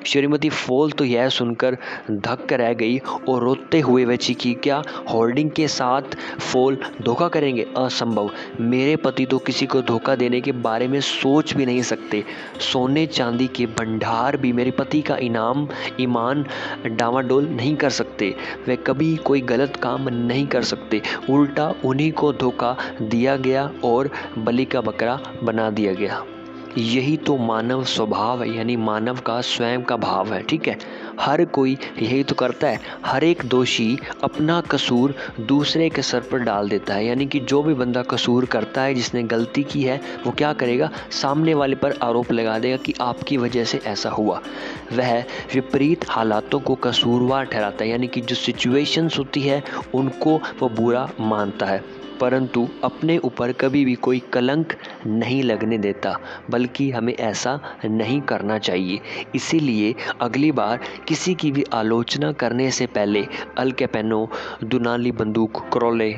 श्रीमती फॉल तो यह सुनकर धक्क रह गई और रोते हुए वह चीखी, क्या होल्डिंग के साथ फॉल धोखा करेंगे? असंभव। मेरे पति तो किसी को धोखा देने के बारे में सोच भी नहीं सकते। सोने चांदी के भंडार भी मेरे पति का ईमान डामाडोल नहीं कर सकते। वे कभी कोई गलत काम नहीं कर सकते। उल्टा उन्हीं को धोखा दिया गया और बलि का बकरा बना दिया गया। यही तो मानव स्वभाव है, यानी मानव का स्वयं का भाव है। ठीक है, हर कोई यही तो करता है। हर एक दोषी अपना कसूर दूसरे के सर पर डाल देता है, यानी कि जो भी बंदा कसूर करता है, जिसने गलती की है, वो क्या करेगा, सामने वाले पर आरोप लगा देगा कि आपकी वजह से ऐसा हुआ। वह विपरीत हालातों को कसूरवार ठहराता है, यानी कि जो सिचुएशंस होती है उनको वो बुरा मानता है, परंतु अपने ऊपर कभी भी कोई कलंक नहीं लगने देता, बल्कि हमें ऐसा नहीं करना चाहिए। इसीलिए अगली बार किसी की भी आलोचना करने से पहले अल कैपेनो, दुनाली बंदूक, क्रोले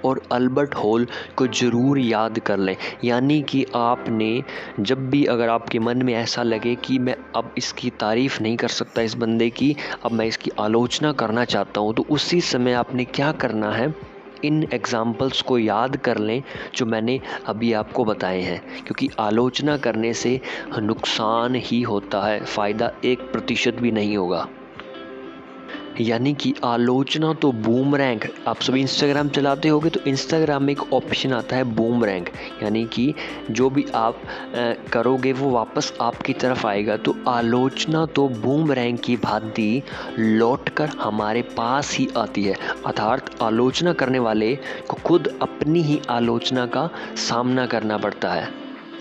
और अल्बर्ट हॉल को ज़रूर याद कर लें। यानी कि आपने जब भी, अगर आपके मन में ऐसा लगे कि मैं अब इसकी तारीफ़ नहीं कर सकता इस बंदे की, अब मैं इसकी आलोचना करना चाहता हूँ, तो उसी समय आपने क्या करना है, इन एग्ज़ाम्पल्स को याद कर लें जो मैंने अभी आपको बताए हैं, क्योंकि आलोचना करने से नुकसान ही होता है, फ़ायदा 1% भी नहीं होगा। यानी कि आलोचना तो बूमरैंग, आप सभी इंस्टाग्राम चलाते होगे तो इंस्टाग्राम में एक ऑप्शन आता है बूमरैंग, यानी कि जो भी आप करोगे वो वापस आपकी तरफ आएगा। तो आलोचना तो बूमरैंग की भांति लौटकर हमारे पास ही आती है, अर्थात आलोचना करने वाले को खुद अपनी ही आलोचना का सामना करना पड़ता है।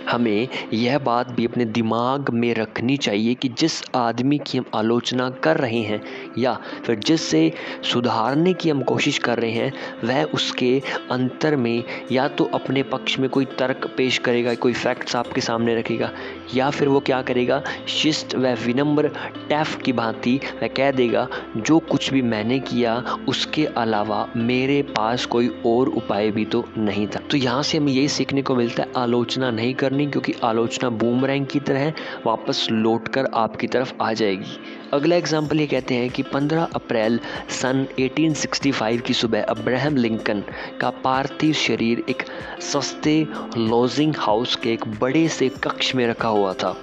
हमें यह बात भी अपने दिमाग में रखनी चाहिए कि जिस आदमी की हम आलोचना कर रहे हैं या फिर जिससे सुधारने की हम कोशिश कर रहे हैं, वह उसके अंतर में या तो अपने पक्ष में कोई तर्क पेश करेगा, कोई फैक्ट्स आपके सामने रखेगा, या फिर वो क्या करेगा, शिष्ट व विनम्र टैफ की भांति वह कह देगा जो कुछ भी मैंने किया उसके अलावा मेरे पास कोई और उपाय भी तो नहीं था। तो यहाँ से हमें यही सीखने को मिलता है, आलोचना नहीं करनी, क्योंकि आलोचना बूमरैंग की तरह है, वापस लौटकर आपकी तरफ आ जाएगी। अगला एग्जाम्पल ये कहते हैं कि 15 अप्रैल सन 1865 की सुबह अब्राहम लिंकन का पार्थिव शरीर एक सस्ते लॉजिंग हाउस के एक बड़े से कक्ष में रखा हुआ था।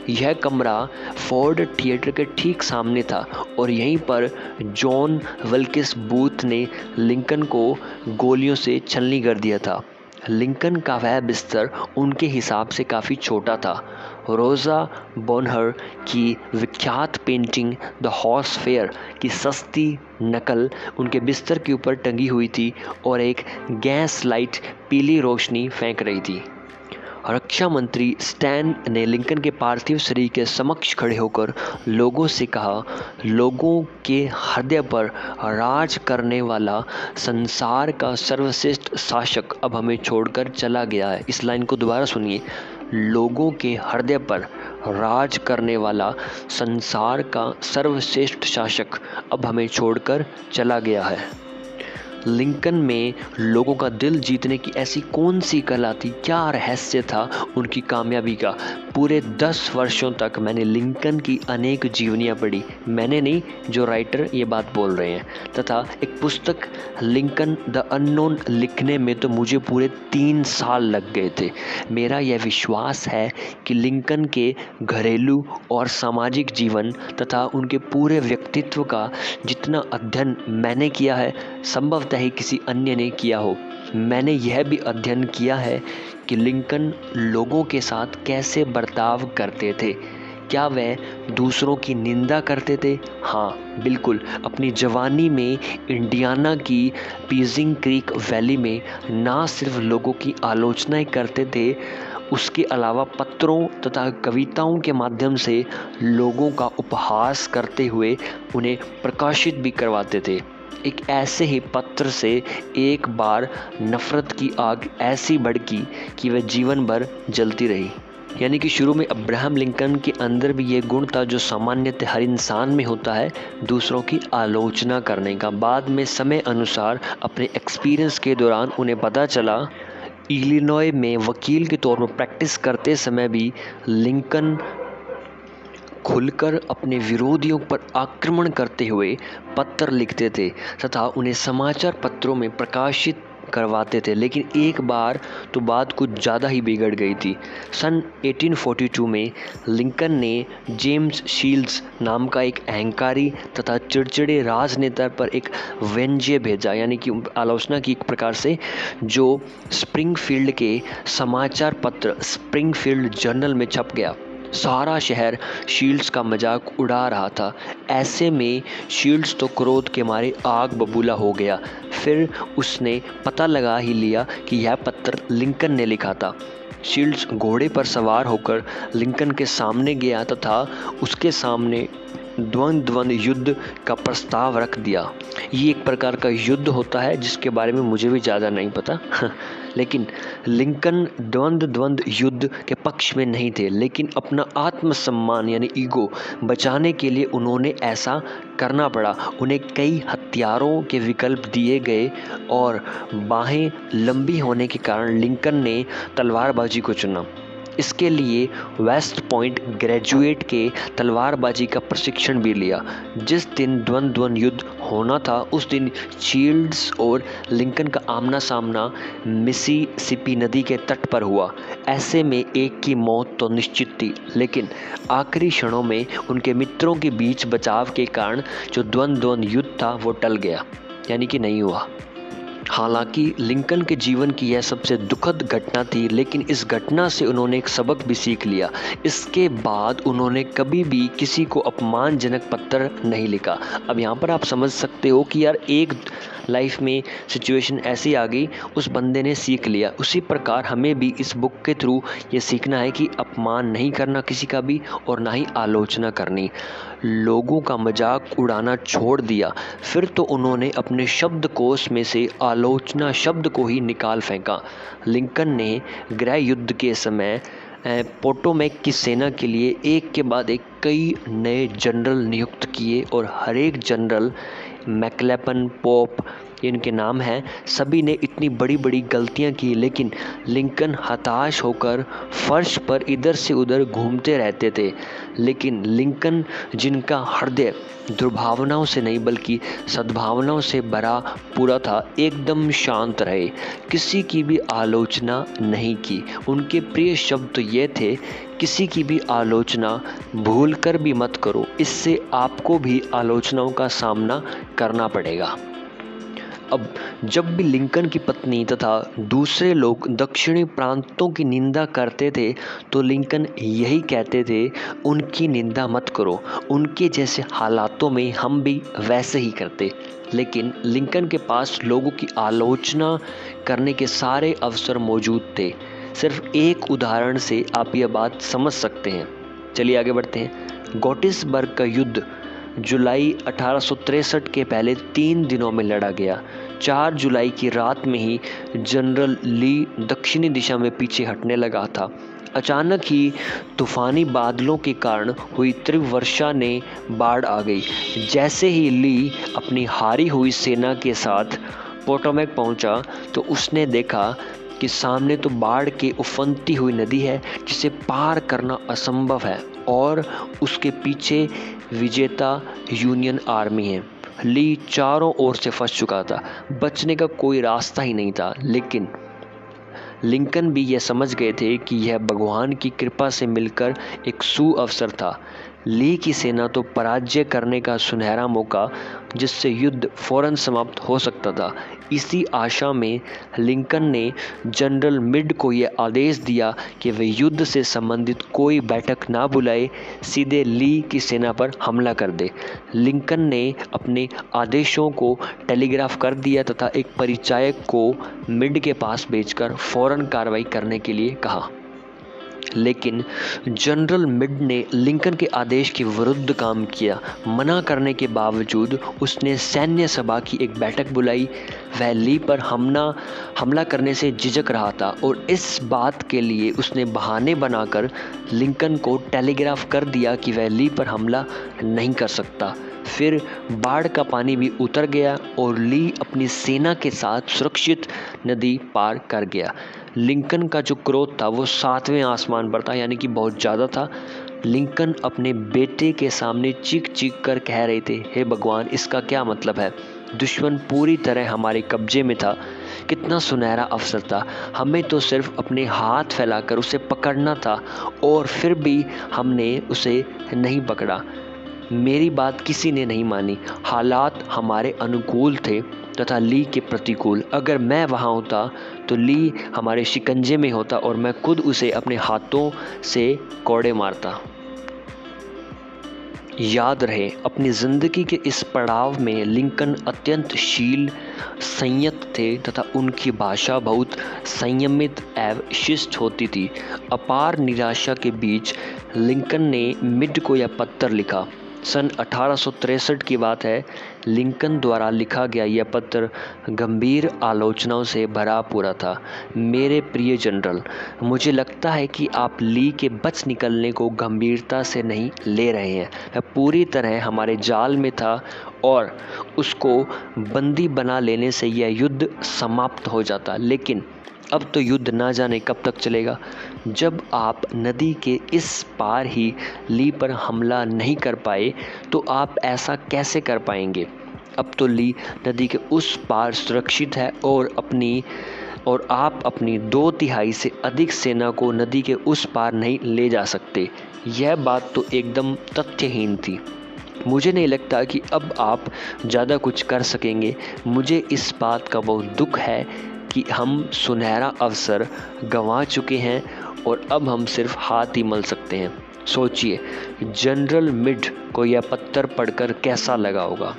यह कमरा फोर्ड थिएटर के ठीक सामने था और यहीं पर जॉन विल्किस बूथ ने लिंकन को गोलियों से छलनी कर दिया था। लिंकन का वह बिस्तर उनके हिसाब से काफ़ी छोटा था। रोज़ा बोनहर की विख्यात पेंटिंग द हॉर्स फेयर की सस्ती नकल उनके बिस्तर के ऊपर टंगी हुई थी और एक गैस लाइट पीली रोशनी फेंक रही थी। रक्षा मंत्री स्टैन ने लिंकन के पार्थिव शरीर के समक्ष खड़े होकर लोगों से कहा, लोगों के हृदय पर राज करने वाला संसार का सर्वश्रेष्ठ शासक अब हमें छोड़कर चला गया है। इस लाइन को दोबारा सुनिए, लोगों के हृदय पर राज करने वाला संसार का सर्वश्रेष्ठ शासक अब हमें छोड़कर चला गया है। लिंकन में लोगों का दिल जीतने की ऐसी कौन सी कला थी, क्या रहस्य था उनकी कामयाबी का। पूरे 10 वर्षों तक मैंने लिंकन की अनेक जीवनियाँ पढ़ी, मैंने नहीं, जो राइटर ये बात बोल रहे हैं, तथा एक पुस्तक लिंकन द अननोन लिखने में तो मुझे पूरे 3 साल लग गए थे। मेरा यह विश्वास है कि लिंकन के घरेलू और सामाजिक जीवन तथा उनके पूरे व्यक्तित्व का जितना अध्ययन मैंने किया है, संभवतः ही किसी अन्य ने किया हो। मैंने यह भी अध्ययन किया है कि लिंकन लोगों के साथ कैसे बर्ताव करते थे। क्या वह दूसरों की निंदा करते थे? हाँ, बिल्कुल। अपनी जवानी में इंडियाना की पीजिंग क्रीक वैली में ना सिर्फ लोगों की आलोचनाएं करते थे, उसके अलावा पत्रों तथा कविताओं के माध्यम से लोगों का उपहास करते हुए उन्हें प्रकाशित भी करवाते थे। एक ऐसे ही पत्र से एक बार नफ़रत की आग ऐसी भड़की कि वह जीवन भर जलती रही। यानी कि शुरू में अब्राहम लिंकन के अंदर भी ये गुण था जो सामान्यतः हर इंसान में होता है, दूसरों की आलोचना करने का। बाद में समय अनुसार अपने एक्सपीरियंस के दौरान उन्हें पता चला, इलिनॉय में वकील के तौर पर प्रैक्टिस करते समय भी लिंकन खुलकर अपने विरोधियों पर आक्रमण करते हुए पत्र लिखते थे तथा उन्हें समाचार पत्रों में प्रकाशित करवाते थे। लेकिन एक बार तो बात कुछ ज़्यादा ही बिगड़ गई थी। सन 1842 में लिंकन ने जेम्स शील्ड्स नाम का एक अहंकारी तथा चिड़चिड़े राजनेता पर एक व्यंग्य भेजा, यानी कि आलोचना की एक प्रकार से, जो स्प्रिंगफील्ड के समाचार पत्र स्प्रिंगफील्ड जर्नल में छप गया। सारा शहर शील्ड्स का मजाक उड़ा रहा था। ऐसे में शील्ड्स तो क्रोध के मारे आग बबूला हो गया। फिर उसने पता लगा ही लिया कि यह पत्र लिंकन ने लिखा था। शील्ड्स घोड़े पर सवार होकर लिंकन के सामने गया तथा उसके सामने द्वंद्व युद्ध का प्रस्ताव रख दिया। ये एक प्रकार का युद्ध होता है जिसके बारे में मुझे भी ज़्यादा नहीं पता लेकिन लिंकन द्वंद्व युद्ध के पक्ष में नहीं थे, लेकिन अपना आत्मसम्मान यानी ईगो बचाने के लिए उन्होंने ऐसा करना पड़ा। उन्हें कई हथियारों के विकल्प दिए गए और बाहें लंबी होने के कारण लिंकन ने तलवारबाजी को चुना। इसके लिए वेस्ट पॉइंट ग्रेजुएट के तलवारबाजी का प्रशिक्षण भी लिया। जिस दिन द्वंद्व युद्ध होना था उस दिन शील्ड्स और लिंकन का आमना सामना मिसिसिपी नदी के तट पर हुआ। ऐसे में एक की मौत तो निश्चित थी, लेकिन आखिरी क्षणों में उनके मित्रों के बीच बचाव के कारण जो द्वंद्व युद्ध था वो टल गया, यानी कि नहीं हुआ। हालांकि लिंकन के जीवन की यह सबसे दुखद घटना थी, लेकिन इस घटना से उन्होंने एक सबक भी सीख लिया। इसके बाद उन्होंने कभी भी किसी को अपमानजनक पत्र नहीं लिखा। अब यहाँ पर आप समझ सकते हो कि यार एक लाइफ में सिचुएशन ऐसी आ गई, उस बंदे ने सीख लिया। उसी प्रकार हमें भी इस बुक के थ्रू ये सीखना है कि अपमान नहीं करना किसी का भी और ना ही आलोचना करनी। लोगों का मजाक उड़ाना छोड़ दिया। फिर तो उन्होंने अपने शब्दकोश में से आलोचना शब्द को ही निकाल फेंका। लिंकन ने गृह युद्ध के समय पोटोमैक की सेना के लिए एक के बाद एक कई नए जनरल नियुक्त किए और हर एक जनरल मैक्लेपन, पोप, इनके नाम हैं, सभी ने इतनी बड़ी बड़ी गलतियां की, लेकिन लिंकन हताश होकर फर्श पर इधर से उधर घूमते रहते थे। लेकिन लिंकन, जिनका हृदय दुर्भावनाओं से नहीं बल्कि सद्भावनाओं से भरा पूरा था, एकदम शांत रहे, किसी की भी आलोचना नहीं की। उनके प्रिय शब्द तो ये थे, किसी की भी आलोचना भूल कर भी मत करो, इससे आपको भी आलोचनाओं का सामना करना पड़ेगा। अब जब भी लिंकन की पत्नी तथा दूसरे लोग दक्षिणी प्रांतों की निंदा करते थे तो लिंकन यही कहते थे, उनकी निंदा मत करो, उनके जैसे हालातों में हम भी वैसे ही करते। लेकिन लिंकन के पास लोगों की आलोचना करने के सारे अवसर मौजूद थे। सिर्फ एक उदाहरण से आप यह बात समझ सकते हैं। चलिए आगे बढ़ते हैं। गेटिसबर्ग का युद्ध जुलाई 1863 के पहले 3 दिनों में लड़ा गया। 4 जुलाई की रात में ही जनरल ली दक्षिणी दिशा में पीछे हटने लगा था। अचानक ही तूफानी बादलों के कारण हुई तीव्र वर्षा ने बाढ़ आ गई। जैसे ही ली अपनी हारी हुई सेना के साथ पोटोमैक पहुंचा तो उसने देखा कि सामने तो बाढ़ के उफनती हुई नदी है जिसे पार करना असंभव है और उसके पीछे विजेता यूनियन आर्मी है। ली चारों ओर से फंस चुका था, बचने का कोई रास्ता ही नहीं था। लेकिन लिंकन भी यह समझ गए थे कि यह भगवान की कृपा से मिलकर एक सुअवसर था। ली की सेना तो पराजय करने का सुनहरा मौका जिससे युद्ध फौरन समाप्त हो सकता था। इसी आशा में लिंकन ने जनरल मिड को यह आदेश दिया कि वे युद्ध से संबंधित कोई बैठक ना बुलाए, सीधे ली की सेना पर हमला कर दे। लिंकन ने अपने आदेशों को टेलीग्राफ कर दिया तथा एक परिचायक को मिड के पास भेजकर फौरन कार्रवाई करने के लिए कहा। लेकिन जनरल मिड ने लिंकन के आदेश के विरुद्ध काम किया। मना करने के बावजूद उसने सैन्य सभा की एक बैठक बुलाई। वह ली पर हमला करने से झिझक रहा था और इस बात के लिए उसने बहाने बनाकर लिंकन को टेलीग्राफ कर दिया कि वह ली पर हमला नहीं कर सकता। फिर बाढ़ का पानी भी उतर गया और ली अपनी सेना के साथ सुरक्षित नदी पार कर गया। लिंकन का जो क्रोध था वो 7वें आसमान पर था, यानी कि बहुत ज़्यादा था। लिंकन अपने बेटे के सामने चीख चीख कर कह रहे थे, हे भगवान, इसका क्या मतलब है? दुश्मन पूरी तरह हमारे कब्जे में था। कितना सुनहरा अवसर था, हमें तो सिर्फ अपने हाथ फैलाकर उसे पकड़ना था और फिर भी हमने उसे नहीं पकड़ा। मेरी बात किसी ने नहीं मानी। हालात हमारे अनुकूल थे तथा ली के प्रतिकूल। अगर मैं वहाँ होता तो ली हमारे शिकंजे में होता और मैं खुद उसे अपने हाथों से कोड़े मारता। याद रहे, अपनी ज़िंदगी के इस पड़ाव में लिंकन अत्यंत शील, संयत थे तथा उनकी भाषा बहुत संयमित एवं शिष्ट होती थी। अपार निराशा के बीच लिंकन ने मिड को यह पत्र लिखा। सन 1863 की बात है। लिंकन द्वारा लिखा गया यह पत्र गंभीर आलोचनाओं से भरा पूरा था। मेरे प्रिय जनरल, मुझे लगता है कि आप ली के बच निकलने को गंभीरता से नहीं ले रहे हैं। वह पूरी तरह हमारे जाल में था और उसको बंदी बना लेने से यह युद्ध समाप्त हो जाता। लेकिन अब तो युद्ध ना जाने कब तक चलेगा। जब आप नदी के इस पार ही ली पर हमला नहीं कर पाए तो आप ऐसा कैसे कर पाएंगे? अब तो ली नदी के उस पार सुरक्षित है और आप अपनी 2/3 से अधिक सेना को नदी के उस पार नहीं ले जा सकते। यह बात तो एकदम तथ्यहीन थी। मुझे नहीं लगता कि अब आप ज़्यादा कुछ कर सकेंगे। मुझे इस बात का बहुत दुख है कि हम सुनहरा अवसर गंवा चुके हैं और अब हम सिर्फ हाथ ही मल सकते हैं। सोचिए, जनरल मिड को यह पत्र पढ़कर कैसा लगा होगा।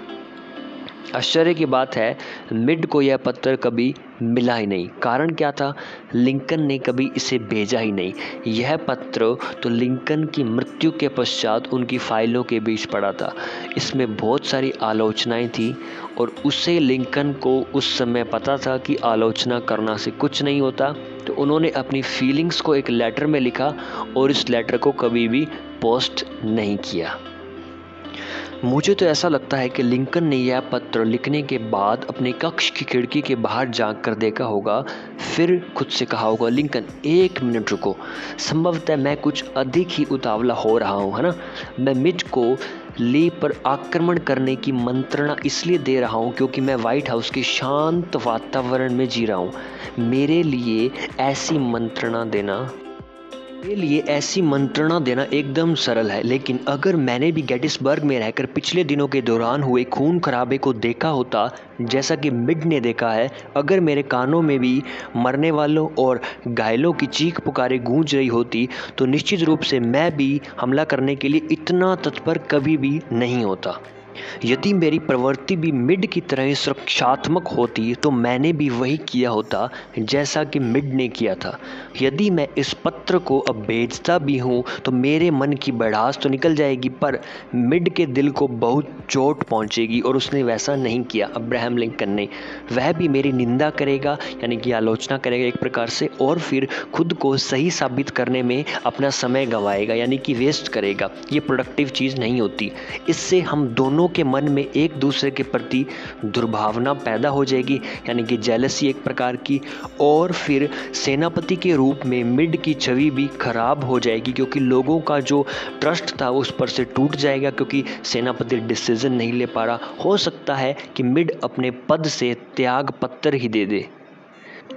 आश्चर्य की बात है, मिड को यह पत्र कभी मिला ही नहीं। कारण क्या था? लिंकन ने कभी इसे भेजा ही नहीं। यह पत्र तो लिंकन की मृत्यु के पश्चात उनकी फाइलों के बीच पड़ा था। इसमें बहुत सारी आलोचनाएं थी और उसे लिंकन को उस समय पता था कि आलोचना करना से कुछ नहीं होता, तो उन्होंने अपनी फीलिंग्स को एक लेटर में लिखा और इस लेटर को कभी भी पोस्ट नहीं किया। मुझे तो ऐसा लगता है कि लिंकन ने यह पत्र लिखने के बाद अपने कक्ष की खिड़की के बाहर झांक कर देखा होगा, फिर खुद से कहा होगा, लिंकन 1 मिनट रुको, संभवतः मैं कुछ अधिक ही उतावला हो रहा हूँ, है ना। मैं मिड को ली पर आक्रमण करने की मंत्रणा इसलिए दे रहा हूँ क्योंकि मैं व्हाइट हाउस के शांत वातावरण में जी रहा हूँ। मेरे लिए ऐसी मंत्रणा देना एकदम सरल है, लेकिन अगर मैंने भी गेटिसबर्ग में रहकर पिछले दिनों के दौरान हुए खून खराबे को देखा होता जैसा कि मिड ने देखा है, अगर मेरे कानों में भी मरने वालों और घायलों की चीख पुकारें गूंज रही होती तो निश्चित रूप से मैं भी हमला करने के लिए इतना तत्पर कभी भी नहीं होता। यदि मेरी प्रवृत्ति भी मिड की तरह सुरक्षात्मक होती तो मैंने भी वही किया होता जैसा कि मिड ने किया था। यदि मैं इस पत्र को अब भेजता भी हूँ तो मेरे मन की भड़ास तो निकल जाएगी, पर मिड के दिल को बहुत चोट पहुँचेगी और उसने वैसा नहीं किया। अब्राहम लिंकन ने, वह भी मेरी निंदा करेगा, यानी कि आलोचना करेगा एक प्रकार से, और फिर खुद को सही साबित करने में अपना समय गंवाएगा, यानी कि वेस्ट करेगा। ये प्रोडक्टिव चीज़ नहीं होती। इससे हम दोनों के मन में एक दूसरे के प्रति दुर्भावना पैदा हो जाएगी, यानी कि जेलसी एक प्रकार की, और फिर सेनापति के रूप में मिड की छवि भी खराब हो जाएगी क्योंकि लोगों का जो ट्रस्ट था उस पर से टूट जाएगा क्योंकि सेनापति डिसीजन नहीं ले पा रहा। हो सकता है कि मिड अपने पद से त्याग पत्र ही दे दे।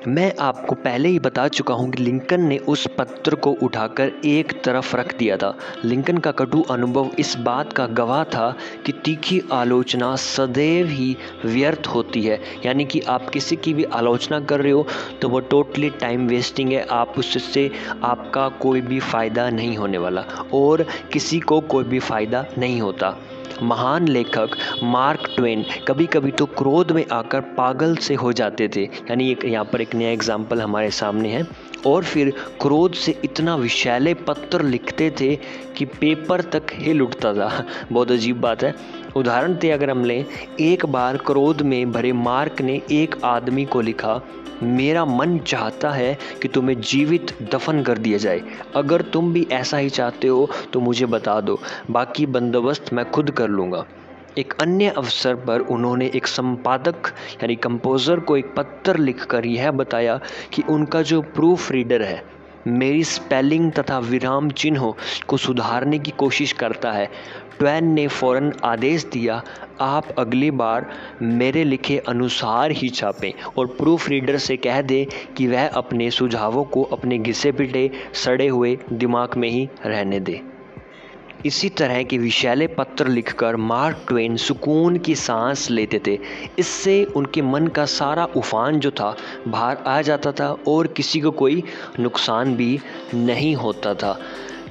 मैं आपको पहले ही बता चुका हूं कि लिंकन ने उस पत्र को उठाकर एक तरफ रख दिया था। लिंकन का कटु अनुभव इस बात का गवाह था कि तीखी आलोचना सदैव ही व्यर्थ होती है, यानी कि आप किसी की भी आलोचना कर रहे हो तो वो टोटली टाइम वेस्टिंग है। आप उससे आपका कोई भी फ़ायदा नहीं होने वाला और किसी को कोई भी फ़ायदा नहीं होता। महान लेखक मार्क ट्वेन कभी कभी तो क्रोध में आकर पागल से हो जाते थे, यानी यहाँ पर एक नया एग्जाम्पल हमारे सामने है, और फिर क्रोध से इतना विषैले पत्र लिखते थे कि पेपर तक हिल उठता था। बहुत अजीब बात है। उदाहरण के अगर हम लें, एक बार क्रोध में भरे मार्क ने एक आदमी को लिखा, मेरा मन चाहता है कि तुम्हें जीवित दफन कर दिया जाए। अगर तुम भी ऐसा ही चाहते हो तो मुझे बता दो, बाकी बंदोबस्त मैं खुद कर लूँगा। एक अन्य अवसर पर उन्होंने एक संपादक यानी कंपोज़र को एक पत्र लिखकर यह बताया कि उनका जो प्रूफ रीडर है मेरी स्पेलिंग तथा विराम चिन्हों को सुधारने की कोशिश करता है। ट्वेन ने फौरन आदेश दिया, आप अगली बार मेरे लिखे अनुसार ही छापें और प्रूफ रीडर से कह दें कि वह अपने सुझावों को अपने घिसे पिटे सड़े हुए दिमाग में ही रहने दे। इसी तरह के विषैले पत्र लिखकर मार्क ट्वेन सुकून की सांस लेते थे। इससे उनके मन का सारा उफान जो था बाहर आ जाता था और किसी को कोई नुकसान भी नहीं होता था,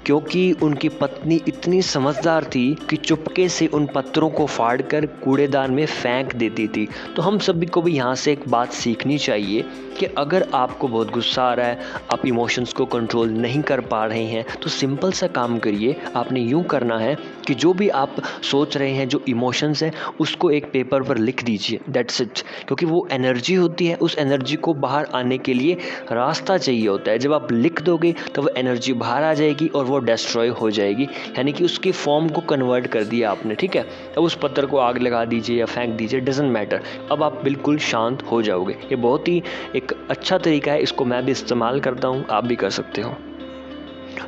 क्योंकि उनकी पत्नी इतनी समझदार थी कि चुपके से उन पत्रों को फाड़कर कूड़ेदान में फेंक देती थी। तो हम सभी को भी यहाँ से एक बात सीखनी चाहिए कि अगर आपको बहुत गुस्सा आ रहा है, आप इमोशंस को कंट्रोल नहीं कर पा रहे हैं, तो सिंपल सा काम करिए। आपने यूँ करना है कि जो भी आप सोच रहे हैं, जो इमोशंस हैं, उसको एक पेपर पर लिख दीजिए, दैट्स इट। क्योंकि वो एनर्जी होती है, उस एनर्जी को बाहर आने के लिए रास्ता चाहिए होता है। जब आप लिख दोगे तो वो एनर्जी बाहर आ जाएगी और वो डिस्ट्रॉय हो जाएगी, यानी कि उसकी फॉर्म को कन्वर्ट कर दिया आपने, ठीक है। अब उस पत्थर को आग लगा दीजिए या फेंक दीजिए, डजेंट मैटर। अब आप बिल्कुल शांत हो जाओगे। ये बहुत ही एक अच्छा तरीका है, इसको मैं भी इस्तेमाल करता हूँ, आप भी कर सकते हो।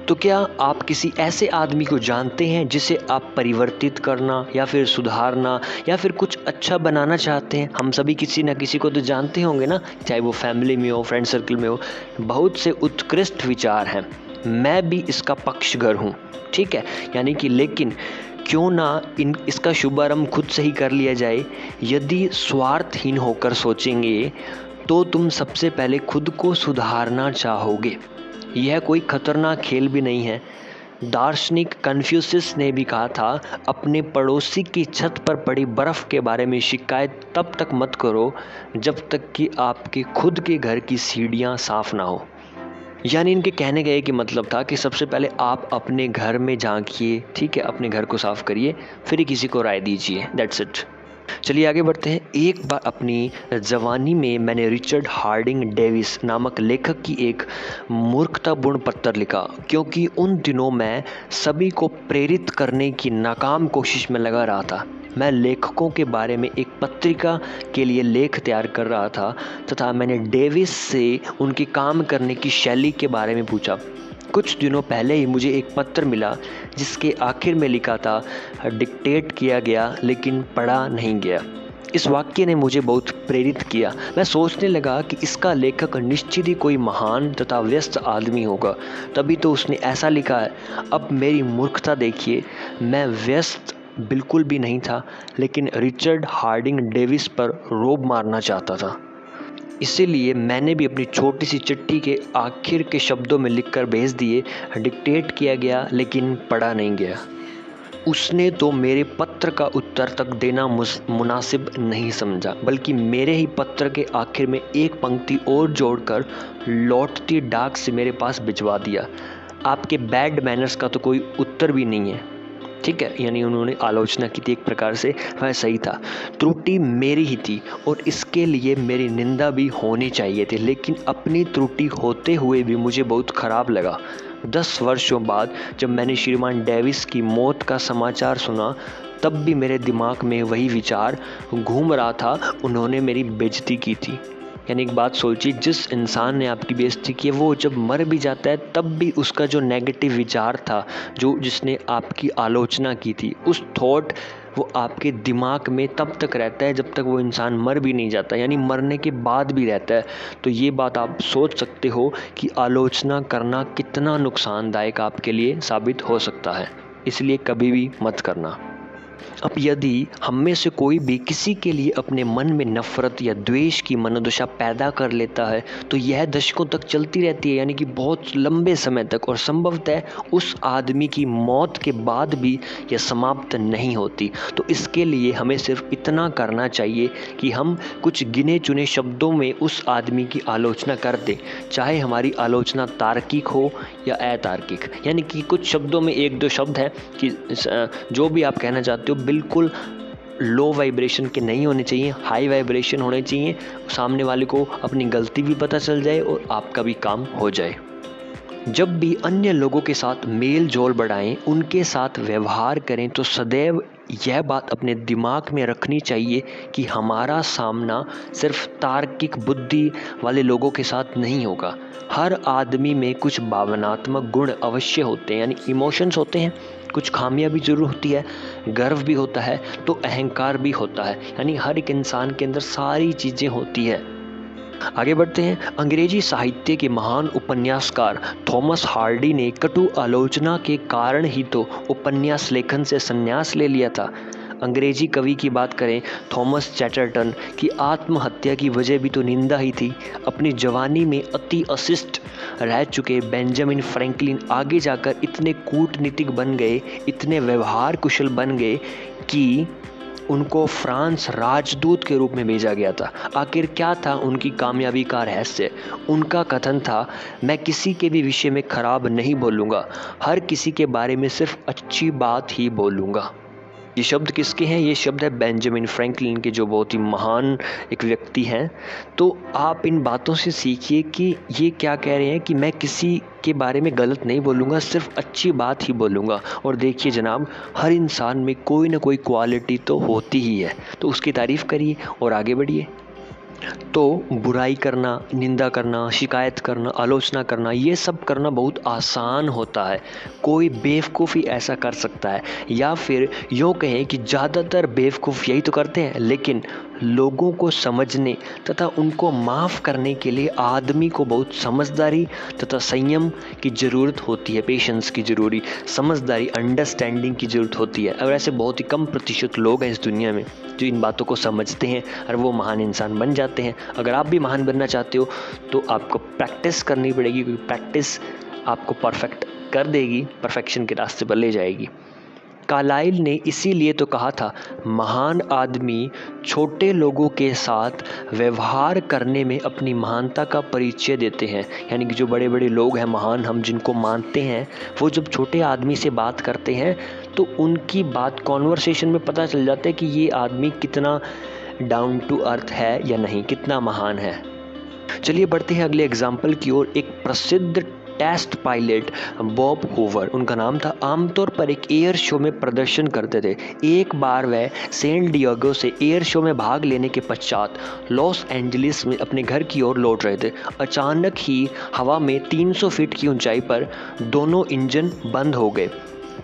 तो क्या आप किसी ऐसे आदमी को जानते हैं जिसे आप परिवर्तित करना या फिर सुधारना या फिर कुछ अच्छा बनाना चाहते हैं? हम सभी किसी ना किसी को तो जानते होंगे ना, चाहे वो फैमिली में हो, फ्रेंड सर्कल में हो। बहुत से उत्कृष्ट विचार हैं, मैं भी इसका पक्षधर हूँ, ठीक है। यानी कि लेकिन क्यों ना इसका शुभारंभ खुद से ही कर लिया जाए। यदि स्वार्थहीन होकर सोचेंगे तो तुम सबसे पहले खुद को सुधारना चाहोगे। यह कोई खतरनाक खेल भी नहीं है। दार्शनिक कन्फ्यूशियस ने भी कहा था, अपने पड़ोसी की छत पर पड़ी बर्फ़ के बारे में शिकायत तब तक मत करो जब तक कि आपके खुद के घर की सीढ़ियाँ साफ़ ना हो। यानी इनके कहने का एक ही मतलब था कि सबसे पहले आप अपने घर में झांकिए, ठीक है, अपने घर को साफ़ करिए, फिर ही किसी को राय दीजिए, दैट्स इट। चलिए आगे बढ़ते हैं। एक बार अपनी जवानी में मैंने रिचर्ड हार्डिंग डेविस नामक लेखक की एक मूर्खतापूर्ण पत्र लिखा, क्योंकि उन दिनों मैं सभी को प्रेरित करने की नाकाम कोशिश में लगा रहा था। मैं लेखकों के बारे में एक पत्रिका के लिए लेख तैयार कर रहा था तथा मैंने डेविस से उनके काम करने की शैली के बारे में पूछा। कुछ दिनों पहले ही मुझे एक पत्र मिला जिसके आखिर में लिखा था, डिक्टेट किया गया लेकिन पढ़ा नहीं गया। इस वाक्य ने मुझे बहुत प्रेरित किया। मैं सोचने लगा कि इसका लेखक निश्चित ही कोई महान तथा व्यस्त आदमी होगा, तभी तो उसने ऐसा लिखा है। अब मेरी मूर्खता देखिए, मैं व्यस्त बिल्कुल भी नहीं था, लेकिन रिचर्ड हार्डिंग डेविस पर रोब मारना चाहता था। इसीलिए मैंने भी अपनी छोटी सी चिट्ठी के आखिर के शब्दों में लिखकर भेज दिए, डिक्टेट किया गया लेकिन पढ़ा नहीं गया। उसने तो मेरे पत्र का उत्तर तक देना मुनासिब नहीं समझा, बल्कि मेरे ही पत्र के आखिर में एक पंक्ति और जोड़कर लौटती डाक से मेरे पास भिजवा दिया, आपके बैड मैनर्स का तो कोई उत्तर भी नहीं है, ठीक है। यानी उन्होंने आलोचना की थी एक प्रकार से, वह सही था। त्रुटि मेरी ही थी और इसके लिए मेरी निंदा भी होनी चाहिए थी, लेकिन अपनी त्रुटि होते हुए भी मुझे बहुत ख़राब लगा। 10 वर्षों बाद जब मैंने श्रीमान डेविस की मौत का समाचार सुना, तब भी मेरे दिमाग में वही विचार घूम रहा था, उन्होंने मेरी बेइज्जती की थी। यानी एक बात सोचिए, जिस इंसान ने आपकी बेइज्जती की है, वो जब मर भी जाता है तब भी उसका जो नेगेटिव विचार था, जिसने आपकी आलोचना की थी, उस थॉट वो आपके दिमाग में तब तक रहता है जब तक वो इंसान मर भी नहीं जाता, यानी मरने के बाद भी रहता है। तो ये बात आप सोच सकते हो कि आलोचना करना कितना नुकसानदायक आपके लिए साबित हो सकता है, इसलिए कभी भी मत करना। अब यदि हम में से कोई भी किसी के लिए अपने मन में नफ़रत या द्वेष की मनोदशा पैदा कर लेता है, तो यह दशकों तक चलती रहती है, यानी कि बहुत लंबे समय तक, और संभवतः उस आदमी की मौत के बाद भी यह समाप्त नहीं होती। तो इसके लिए हमें सिर्फ इतना करना चाहिए कि हम कुछ गिने चुने शब्दों में उस आदमी की आलोचना कर दें, चाहे हमारी आलोचना तार्किक हो या अतार्किक। यानी कि कुछ शब्दों में 1-2 शब्द हैं कि जो भी आप कहना चाहते हो बिल्कुल लो वाइब्रेशन के नहीं होने चाहिए, हाई वाइब्रेशन होने चाहिए। सामने वाले को अपनी गलती भी पता चल जाए और आपका भी काम हो जाए। जब भी अन्य लोगों के साथ मेल जोल बढ़ाएं, उनके साथ व्यवहार करें, तो सदैव यह बात अपने दिमाग में रखनी चाहिए कि हमारा सामना सिर्फ तार्किक बुद्धि वाले लोगों के साथ नहीं होगा। हर आदमी में कुछ भावनात्मक गुण अवश्य होते हैं, यानी इमोशंस होते हैं, कुछ खामियां भी जरूर होती है, गर्व भी होता है, तो अहंकार भी होता है, यानी हर एक इंसान के अंदर सारी चीज़ें होती है। आगे बढ़ते हैं। अंग्रेजी साहित्य के महान उपन्यासकार थॉमस हार्डी ने कटु आलोचना के कारण ही तो उपन्यास लेखन से संन्यास ले लिया था। अंग्रेजी कवि की बात करें, थॉमस चैटरटन की आत्महत्या की वजह भी तो निंदा ही थी। अपनी जवानी में अति अशिष्ट रह चुके बेंजामिन फ्रैंकलिन आगे जाकर इतने कूटनीतिक बन गए, इतने व्यवहार कुशल बन गए कि उनको फ्रांस राजदूत के रूप में भेजा गया था। आखिर क्या था उनकी कामयाबी का रहस्य? उनका कथन था, मैं किसी के भी विषय में खराब नहीं बोलूँगा, हर किसी के बारे में सिर्फ अच्छी बात ही बोलूँगा। ये शब्द किसके हैं? ये शब्द है बेंजामिन फ्रैंकलिन के, जो बहुत ही महान एक व्यक्ति हैं। तो आप इन बातों से सीखिए कि ये क्या कह रहे हैं कि मैं किसी के बारे में गलत नहीं बोलूँगा, सिर्फ अच्छी बात ही बोलूँगा। और देखिए जनाब, हर इंसान में कोई ना कोई क्वालिटी तो होती ही है, तो उसकी तारीफ़ करिए और आगे बढ़िए। तो बुराई करना, निंदा करना, शिकायत करना, आलोचना करना, ये सब करना बहुत आसान होता है। कोई बेवकूफ़ी ऐसा कर सकता है, या फिर यूँ कहें कि ज़्यादातर बेवकूफ़ यही तो करते हैं। लेकिन लोगों को समझने तथा उनको माफ़ करने के लिए आदमी को बहुत समझदारी तथा संयम की ज़रूरत होती है, पेशेंस की ज़रूरी, समझदारी, अंडरस्टैंडिंग की ज़रूरत होती है। और ऐसे बहुत ही कम प्रतिशत लोग हैं इस दुनिया में जो इन बातों को समझते हैं और वो महान इंसान बन जाते हैं। अगर आप भी महान बनना चाहते हो तो आपको प्रैक्टिस करनी पड़ेगी, क्योंकि प्रैक्टिस आपको परफेक्ट कर देगी, परफेक्शन के रास्ते पर ले जाएगी। कार्लाइल ने इसीलिए तो कहा था, महान आदमी छोटे लोगों के साथ व्यवहार करने में अपनी महानता का परिचय देते हैं। यानी कि जो बड़े बड़े लोग हैं, महान, हम जिनको मानते हैं, वो जब छोटे आदमी से बात करते हैं तो उनकी बात कॉन्वर्सेशन में पता चल जाता है कि ये आदमी कितना डाउन टू अर्थ है या नहीं, कितना महान है। चलिए बढ़ते हैं अगले एग्जाम्पल की ओर। एक प्रसिद्ध टेस्ट पायलट बॉब हूवर, उनका नाम था, आमतौर पर एक एयर शो में प्रदर्शन करते थे। एक बार वह सैन डिएगो से एयर शो में भाग लेने के पश्चात लॉस एंजलिस में अपने घर की ओर लौट रहे थे। अचानक ही हवा में 300 फीट की ऊंचाई पर दोनों इंजन बंद हो गए।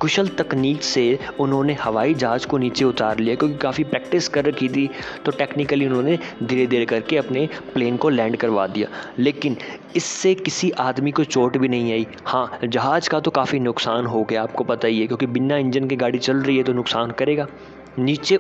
कुशल तकनीक से उन्होंने हवाई जहाज़ को नीचे उतार लिया, क्योंकि काफ़ी प्रैक्टिस कर रखी थी, तो टेक्निकली उन्होंने धीरे धीरे करके अपने प्लेन को लैंड करवा दिया। लेकिन इससे किसी आदमी को चोट भी नहीं आई। हाँ, जहाज़ का तो काफ़ी नुकसान हो गया, आपको पता ही है, क्योंकि बिना इंजन के गाड़ी चल रही है तो नुकसान करेगा। नीचे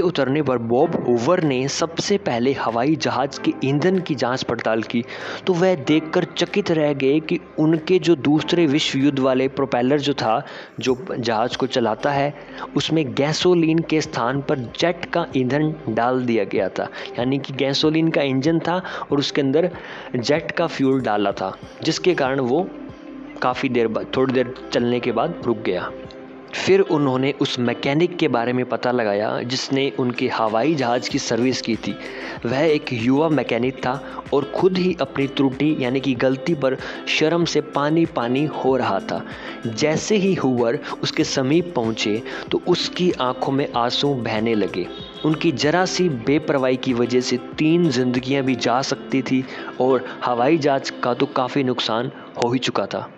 उतरने पर बॉब हूवर ने सबसे पहले हवाई जहाज़ के ईंधन की जांच पड़ताल की, तो वह देखकर चकित रह गए कि उनके जो दूसरे विश्व युद्ध वाले प्रोपेलर जो था, जो जहाज़ को चलाता है, उसमें गैसोलीन के स्थान पर जेट का ईंधन डाल दिया गया था। यानी कि गैसोलीन का इंजन था और उसके अंदर जेट का फ्यूल डाला था, जिसके कारण वो काफ़ी देर बाद, थोड़ी देर चलने के बाद रुक गया। फिर उन्होंने उस मैकेनिक के बारे में पता लगाया जिसने उनके हवाई जहाज़ की सर्विस की थी। वह एक युवा मैकेनिक था और खुद ही अपनी त्रुटि यानी कि गलती पर शर्म से पानी पानी हो रहा था। जैसे ही हूवर उसके समीप पहुँचे तो उसकी आंखों में आंसू बहने लगे। उनकी जरा सी बेपरवाही की वजह से 3 जिंदगियां भी जा सकती थी और हवाई जहाज़ का तो काफ़ी नुकसान हो ही चुका था।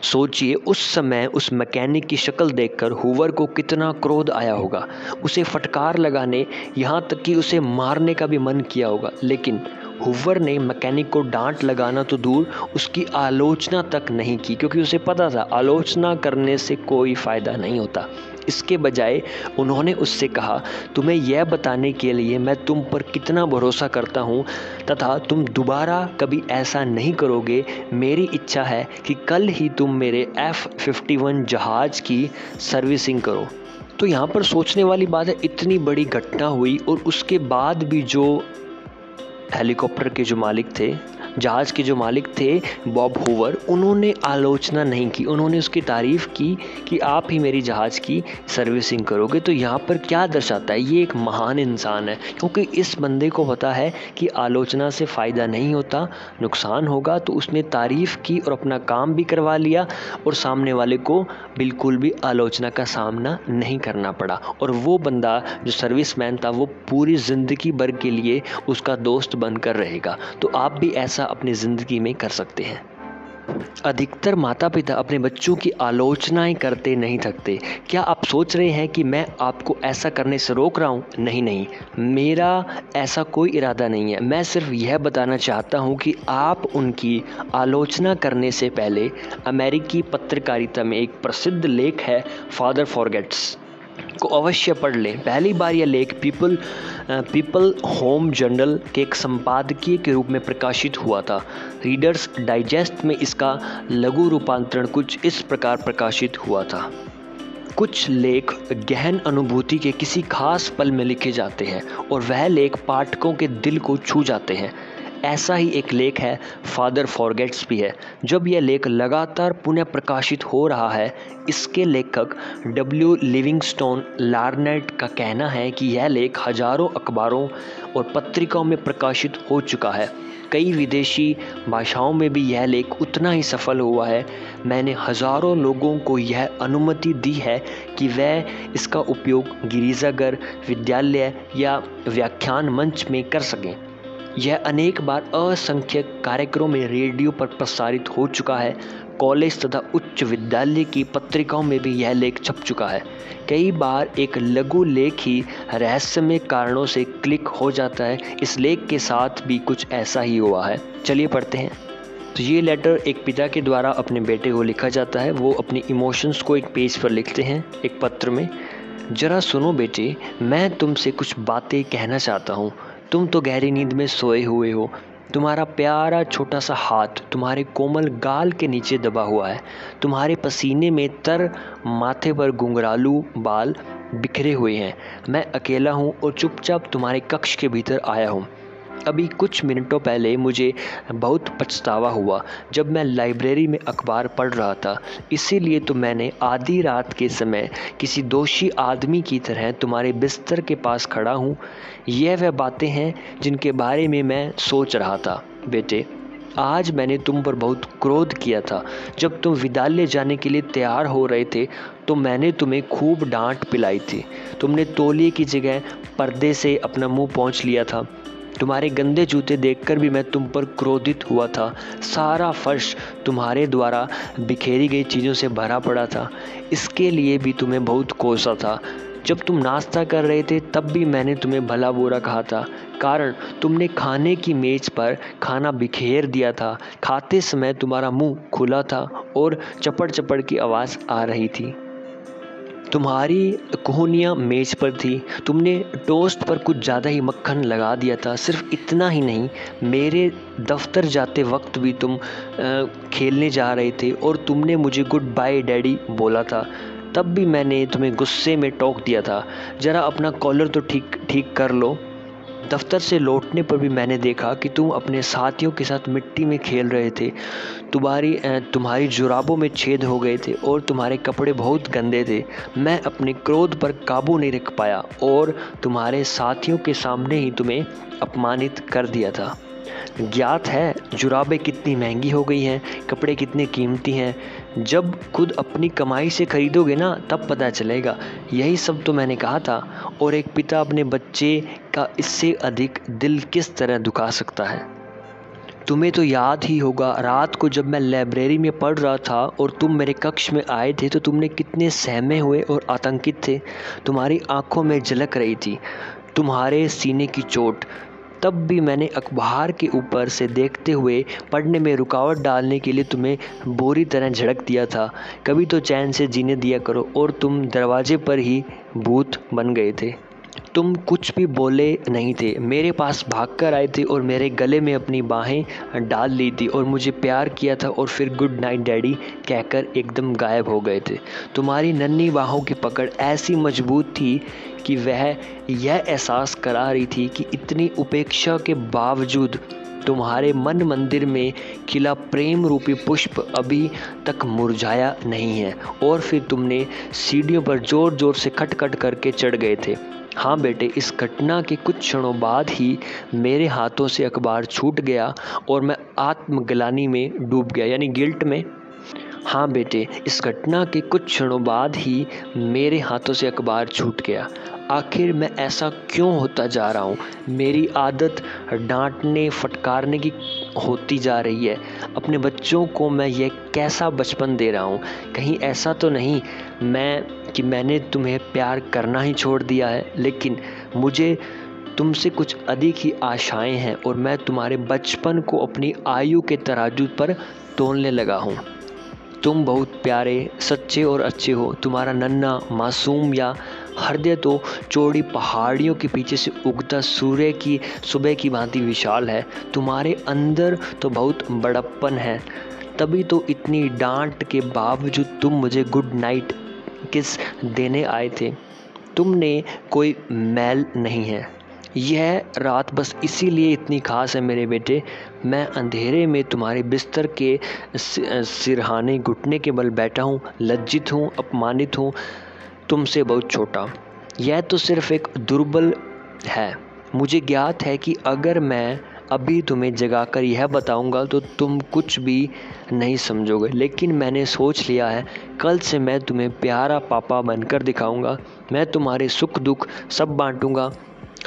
सोचिए उस समय उस मैकेनिक की शक्ल देखकर हूवर को कितना क्रोध आया होगा। उसे फटकार लगाने, यहाँ तक कि उसे मारने का भी मन किया होगा। लेकिन हूवर ने मैकेनिक को डांट लगाना तो दूर, उसकी आलोचना तक नहीं की, क्योंकि उसे पता था आलोचना करने से कोई फ़ायदा नहीं होता। इसके बजाय उन्होंने उससे कहा, तुम्हें यह बताने के लिए मैं तुम पर कितना भरोसा करता हूँ तथा तुम दोबारा कभी ऐसा नहीं करोगे। मेरी इच्छा है कि कल ही तुम मेरे F-51 जहाज़ की सर्विसिंग करो। तो यहाँ पर सोचने वाली बात है, इतनी बड़ी घटना हुई और उसके बाद भी जो हेलीकॉप्टर के जो मालिक थे, जहाज़ के जो मालिक थे बॉब हूवर, उन्होंने आलोचना नहीं की, उन्होंने उसकी तारीफ़ की कि आप ही मेरी जहाज़ की सर्विसिंग करोगे। तो यहाँ पर क्या दर्शाता है, ये एक महान इंसान है, क्योंकि इस बंदे को पता है कि आलोचना से फ़ायदा नहीं होता, नुकसान होगा। तो उसने तारीफ़ की और अपना काम भी करवा लिया और सामने वाले को बिल्कुल भी आलोचना का सामना नहीं करना पड़ा। और वो बंदा जो सर्विसमैन था वो पूरी ज़िंदगी भर के लिए उसका दोस्त बनकर रहेगा। तो आप भी ऐसा अपनी ज़िंदगी में कर सकते हैं। अधिकतर माता पिता अपने बच्चों की आलोचनाएं करते नहीं थकते। क्या आप सोच रहे हैं कि मैं आपको ऐसा करने से रोक रहा हूँ? नहीं, मेरा ऐसा कोई इरादा नहीं है। मैं सिर्फ यह बताना चाहता हूँ कि आप उनकी आलोचना करने से पहले अमेरिकी पत्रकारिता में एक प्रसिद्ध लेख है फादर फॉरगेट्स को अवश्य पढ़ लें। पहली बार यह लेख पीपल होम जर्नल के एक संपादकीय के रूप में प्रकाशित हुआ था। रीडर्स डाइजेस्ट में इसका लघु रूपांतरण कुछ इस प्रकार प्रकाशित हुआ था। कुछ लेख गहन अनुभूति के किसी खास पल में लिखे जाते हैं और वह लेख पाठकों के दिल को छू जाते हैं। ऐसा ही एक लेख है फादर फॉरगेट्स भी है। जब यह लेख लगातार पुनः प्रकाशित हो रहा है, इसके लेखक डब्ल्यू लिविंगस्टोन लार्नेट का कहना है कि यह लेख हजारों अखबारों और पत्रिकाओं में प्रकाशित हो चुका है। कई विदेशी भाषाओं में भी यह लेख उतना ही सफल हुआ है। मैंने हजारों लोगों को यह अनुमति दी है कि वह इसका उपयोग गिरजाघर, विद्यालय या व्याख्यान मंच में कर सकें। यह अनेक बार असंख्यक कार्यक्रमों में रेडियो पर प्रसारित हो चुका है। कॉलेज तथा उच्च विद्यालय की पत्रिकाओं में भी यह लेख छप चुका है। कई बार एक लघु लेख ही रहस्यमय कारणों से क्लिक हो जाता है। इस लेख के साथ भी कुछ ऐसा ही हुआ है। चलिए पढ़ते हैं। तो ये लेटर एक पिता के द्वारा अपने बेटे को लिखा जाता है। वो अपनी इमोशंस को एक पेज पर लिखते हैं एक पत्र में। जरा सुनो बेटे, मैं तुमसे कुछ बातें कहना चाहता हूँ। तुम तो गहरी नींद में सोए हुए हो। तुम्हारा प्यारा छोटा सा हाथ तुम्हारे कोमल गाल के नीचे दबा हुआ है। तुम्हारे पसीने में तर माथे पर घुंघरालू बाल बिखरे हुए हैं। मैं अकेला हूँ और चुपचाप तुम्हारे कक्ष के भीतर आया हूँ। अभी कुछ मिनटों पहले मुझे बहुत पछतावा हुआ जब मैं लाइब्रेरी में अखबार पढ़ रहा था। इसीलिए तो मैंने आधी रात के समय किसी दोषी आदमी की तरह तुम्हारे बिस्तर के पास खड़ा हूँ। यह वह बातें हैं जिनके बारे में मैं सोच रहा था। बेटे, आज मैंने तुम पर बहुत क्रोध किया था। जब तुम विद्यालय जाने के लिए तैयार हो रहे थे तो मैंने तुम्हें खूब डांट पिलाई थी। तुमने तौलिए की जगह पर्दे से अपना मुंह पोंछ लिया था। तुम्हारे गंदे जूते देखकर भी मैं तुम पर क्रोधित हुआ था। सारा फर्श तुम्हारे द्वारा बिखेरी गई चीज़ों से भरा पड़ा था। इसके लिए भी तुम्हें बहुत कोसा था। जब तुम नाश्ता कर रहे थे तब भी मैंने तुम्हें भला बुरा कहा था, कारण तुमने खाने की मेज़ पर खाना बिखेर दिया था। खाते समय तुम्हारा मुंह खुला था और चपड़ चपड़ की आवाज़ आ रही थी। तुम्हारी कोहनियाँ मेज़ पर थी। तुमने टोस्ट पर कुछ ज़्यादा ही मक्खन लगा दिया था। सिर्फ इतना ही नहीं, मेरे दफ्तर जाते वक्त भी तुम खेलने जा रहे थे और तुमने मुझे गुड बाय डैडी बोला था। तब भी मैंने तुम्हें गुस्से में टोक दिया था, ज़रा अपना कॉलर तो ठीक कर लो। दफ्तर से लौटने पर भी मैंने देखा कि तुम अपने साथियों के साथ मिट्टी में खेल रहे थे। तुम्हारी जुराबों में छेद हो गए थे और तुम्हारे कपड़े बहुत गंदे थे। मैं अपने क्रोध पर काबू नहीं रख पाया और तुम्हारे साथियों के सामने ही तुम्हें अपमानित कर दिया था। ज्ञात है जुराबें कितनी महंगी हो गई हैं, कपड़े कितने कीमती हैं। जब खुद अपनी कमाई से खरीदोगे ना तब पता चलेगा। यही सब तो मैंने कहा था। और एक पिता अपने बच्चे का इससे अधिक दिल किस तरह दुखा सकता है। तुम्हें तो याद ही होगा, रात को जब मैं लाइब्रेरी में पढ़ रहा था और तुम मेरे कक्ष में आए थे तो तुमने कितने सहमे हुए और आतंकित थे। तुम्हारी आंखों में झलक रही थी तुम्हारे सीने की चोट। तब भी मैंने अखबार के ऊपर से देखते हुए पढ़ने में रुकावट डालने के लिए तुम्हें बुरी तरह झड़क दिया था। कभी तो चैन से जीने दिया करो। और तुम दरवाजे पर ही भूत बन गए थे। तुम कुछ भी बोले नहीं थे, मेरे पास भागकर आए थे और मेरे गले में अपनी बाहें डाल ली थी और मुझे प्यार किया था और फिर गुड नाइट डैडी कहकर एकदम गायब हो गए थे। तुम्हारी नन्ही बाहों की पकड़ ऐसी मजबूत थी कि वह यह एहसास करा रही थी कि इतनी उपेक्षा के बावजूद तुम्हारे मन मंदिर में खिला प्रेम रूपी पुष्प अभी तक मुरझाया नहीं है। और फिर तुमने सीढ़ियों पर जोर जोर से खटखट करके चढ़ गए थे। हाँ बेटे, इस घटना के कुछ क्षणों बाद ही मेरे हाथों से अखबार छूट गया और मैं आत्मग्लानि में डूब गया, यानी गिल्ट में। हाँ बेटे, इस घटना के कुछ क्षणों बाद ही मेरे हाथों से अखबार छूट गया। आखिर मैं ऐसा क्यों होता जा रहा हूँ? मेरी आदत डांटने फटकारने की होती जा रही है। अपने बच्चों को मैं यह कैसा बचपन दे रहा हूँ? कहीं ऐसा तो नहीं मैंने तुम्हें प्यार करना ही छोड़ दिया है? लेकिन मुझे तुमसे कुछ अधिक ही आशाएं हैं और मैं तुम्हारे बचपन को अपनी आयु के तराजू पर तोलने लगा हूँ। तुम बहुत प्यारे, सच्चे और अच्छे हो। तुम्हारा नन्हा मासूम या हृदय तो चौड़ी पहाड़ियों के पीछे से उगता सूर्य की सुबह की भांति विशाल है। तुम्हारे अंदर तो बहुत बड़प्पन है। तभी तो इतनी डांट के बावजूद तुम मुझे गुड नाइट किस देने आए थे। तुमने कोई मैल नहीं है। यह रात बस इसीलिए इतनी खास है मेरे बेटे। मैं अंधेरे में तुम्हारे बिस्तर के सिरहाने घुटने के बल बैठा हूँ, लज्जित हूँ, अपमानित हूँ, तुमसे बहुत छोटा। यह तो सिर्फ एक दुर्बल है। मुझे ज्ञात है कि अगर मैं अभी तुम्हें जगाकर यह बताऊंगा तो तुम कुछ भी नहीं समझोगे, लेकिन मैंने सोच लिया है, कल से मैं तुम्हें प्यारा पापा बनकर दिखाऊंगा। मैं तुम्हारे सुख दुख सब बांटूंगा।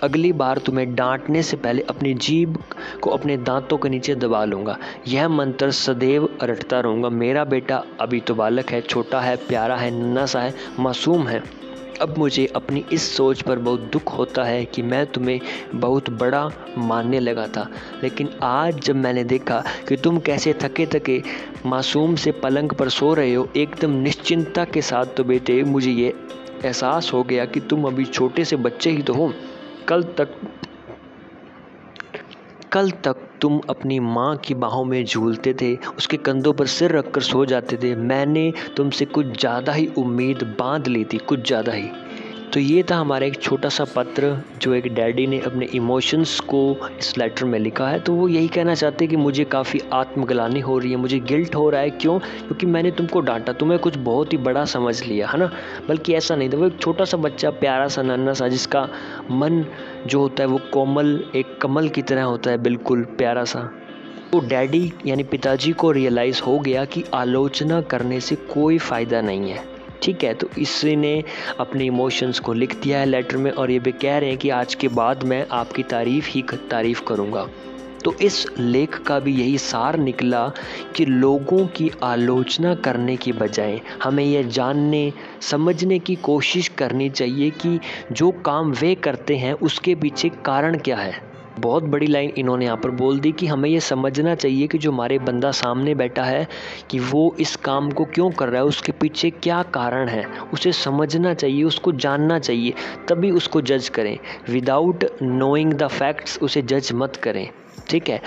अगली बार तुम्हें डांटने से पहले अपनी जीभ को अपने दांतों के नीचे दबा लूँगा। यह मंत्र सदैव रटता रहूँगा। मेरा बेटा अभी तो बालक है, छोटा है, प्यारा है, नन्हा सा है, मासूम है। अब मुझे अपनी इस सोच पर बहुत दुख होता है कि मैं तुम्हें बहुत बड़ा मानने लगा था, लेकिन आज जब मैंने देखा कि तुम कैसे थके थके मासूम से पलंग पर सो रहे हो एकदम निश्चिंतता के साथ, तो बेटे मुझे ये एहसास हो गया कि तुम अभी छोटे से बच्चे ही तो हो। कल तक तुम अपनी माँ की बाहों में झूलते थे, उसके कंधों पर सिर रखकर सो जाते थे। मैंने तुमसे कुछ ज़्यादा ही उम्मीद बांध ली थी, कुछ ज़्यादा ही। तो ये था हमारा एक छोटा सा पत्र जो एक डैडी ने अपने इमोशंस को इस लेटर में लिखा है। तो वो यही कहना चाहते हैं कि मुझे काफ़ी आत्मग्लानि हो रही है, मुझे गिल्ट हो रहा है। क्यों? क्योंकि मैंने तुमको डांटा, तुम्हें कुछ बहुत ही बड़ा समझ लिया है ना। बल्कि ऐसा नहीं था, वो एक छोटा सा बच्चा, प्यारा सा, नन्हा सा, जिसका मन जो होता है वो कोमल एक कमल की तरह होता है, बिल्कुल प्यारा सा। तो डैडी यानी पिताजी को रियलाइज़ हो गया कि आलोचना करने से कोई फ़ायदा नहीं है। ठीक है, तो इसने अपने इमोशंस को लिख दिया है लेटर में, और ये भी कह रहे हैं कि आज के बाद मैं आपकी तारीफ़ करूँगा। तो इस लेख का भी यही सार निकला कि लोगों की आलोचना करने की बजाय हमें यह जानने समझने की कोशिश करनी चाहिए कि जो काम वे करते हैं उसके पीछे कारण क्या है। बहुत बड़ी लाइन इन्होंने यहाँ पर बोल दी कि हमें ये समझना चाहिए कि जो हमारे बंदा सामने बैठा है कि वो इस काम को क्यों कर रहा है, उसके पीछे क्या कारण है, उसे समझना चाहिए, उसको जानना चाहिए, तभी उसको जज करें। विदाउट नोइंग द फैक्ट्स उसे जज मत करें। ठीक है,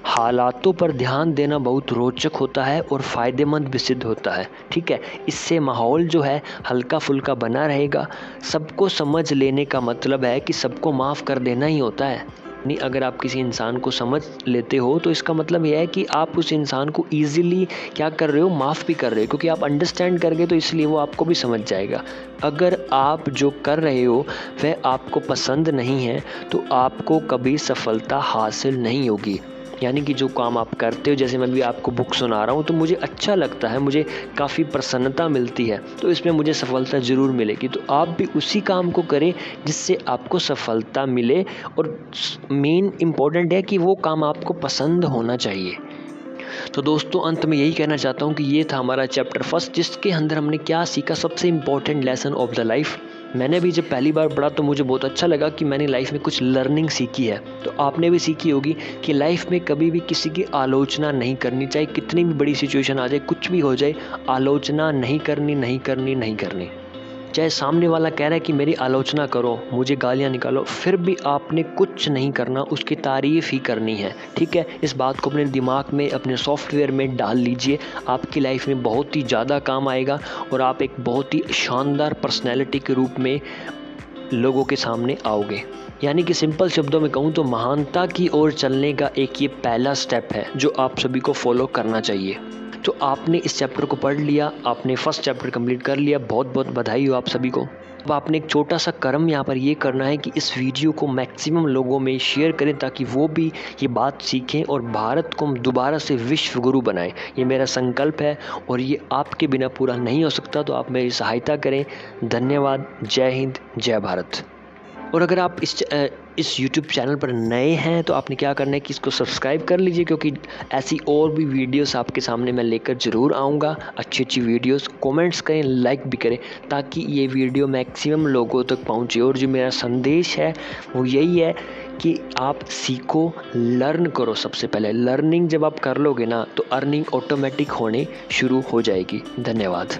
हालातों पर ध्यान देना बहुत रोचक होता है और फ़ायदेमंद भी सिद्ध होता है। ठीक है, इससे माहौल जो है हल्का फुल्का बना रहेगा। सबको समझ लेने का मतलब है कि सबको माफ़ कर देना ही होता है। नहीं, अगर आप किसी इंसान को समझ लेते हो तो इसका मतलब यह है कि आप उस इंसान को ईजिली क्या कर रहे हो, माफ़ भी कर रहे हो, क्योंकि आप अंडरस्टैंड करोगे तो इसलिए वो आपको भी समझ जाएगा। अगर आप जो कर रहे हो वह आपको पसंद नहीं है तो आपको कभी सफलता हासिल नहीं होगी। यानी कि जो काम आप करते हो, जैसे मैं भी आपको बुक सुना रहा हूँ तो मुझे अच्छा लगता है, मुझे काफ़ी प्रसन्नता मिलती है, तो इसमें मुझे सफलता ज़रूर मिलेगी। तो आप भी उसी काम को करें जिससे आपको सफलता मिले, और मेन इम्पॉर्टेंट है कि वो काम आपको पसंद होना चाहिए। तो दोस्तों, अंत में यही कहना चाहता हूँ कि ये था हमारा चैप्टर फर्स्ट, जिसके अंदर हमने क्या सीखा, सबसे important lesson of the life. मैंने भी जब पहली बार पढ़ा तो मुझे बहुत अच्छा लगा कि मैंने लाइफ में कुछ लर्निंग सीखी है। तो आपने भी सीखी होगी कि लाइफ में कभी भी किसी की आलोचना नहीं करनी, चाहे कितनी भी बड़ी सिचुएशन आ जाए, कुछ भी हो जाए, आलोचना नहीं करनी। चाहे सामने वाला कह रहा है कि मेरी आलोचना करो, मुझे गालियाँ निकालो, फिर भी आपने कुछ नहीं करना, उसकी तारीफ़ ही करनी है। ठीक है, इस बात को अपने दिमाग में, अपने सॉफ्टवेयर में डाल लीजिए। आपकी लाइफ में बहुत ही ज़्यादा काम आएगा और आप एक बहुत ही शानदार पर्सनैलिटी के रूप में लोगों के सामने आओगे। यानी कि सिंपल शब्दों में कहूँ तो महानता की ओर चलने का एक ये पहला स्टेप है जो आप सभी को फॉलो करना चाहिए। तो आपने इस चैप्टर को पढ़ लिया, आपने फर्स्ट चैप्टर कंप्लीट कर लिया, बहुत बहुत बधाई हो आप सभी को। अब आपने एक छोटा सा कर्म यहाँ पर ये करना है कि इस वीडियो को मैक्सिमम लोगों में शेयर करें ताकि वो भी ये बात सीखें और भारत को दोबारा से विश्व गुरु बनाएं। ये मेरा संकल्प है और ये आपके बिना पूरा नहीं हो सकता, तो आप मेरी सहायता करें। धन्यवाद। जय हिंद, जय भारत। और अगर आप इस YouTube चैनल पर नए हैं तो आपने क्या करना है कि इसको सब्सक्राइब कर लीजिए, क्योंकि ऐसी और भी वीडियोस आपके सामने मैं लेकर ज़रूर आऊँगा। अच्छी अच्छी वीडियोस, कमेंट्स करें, लाइक भी करें ताकि ये वीडियो मैक्सिमम लोगों तक पहुँचे। और जो मेरा संदेश है वो यही है कि आप सीखो, लर्न करो। सबसे पहले लर्निंग जब आप कर लोगे ना तो अर्निंग ऑटोमेटिक होने शुरू हो जाएगी। धन्यवाद।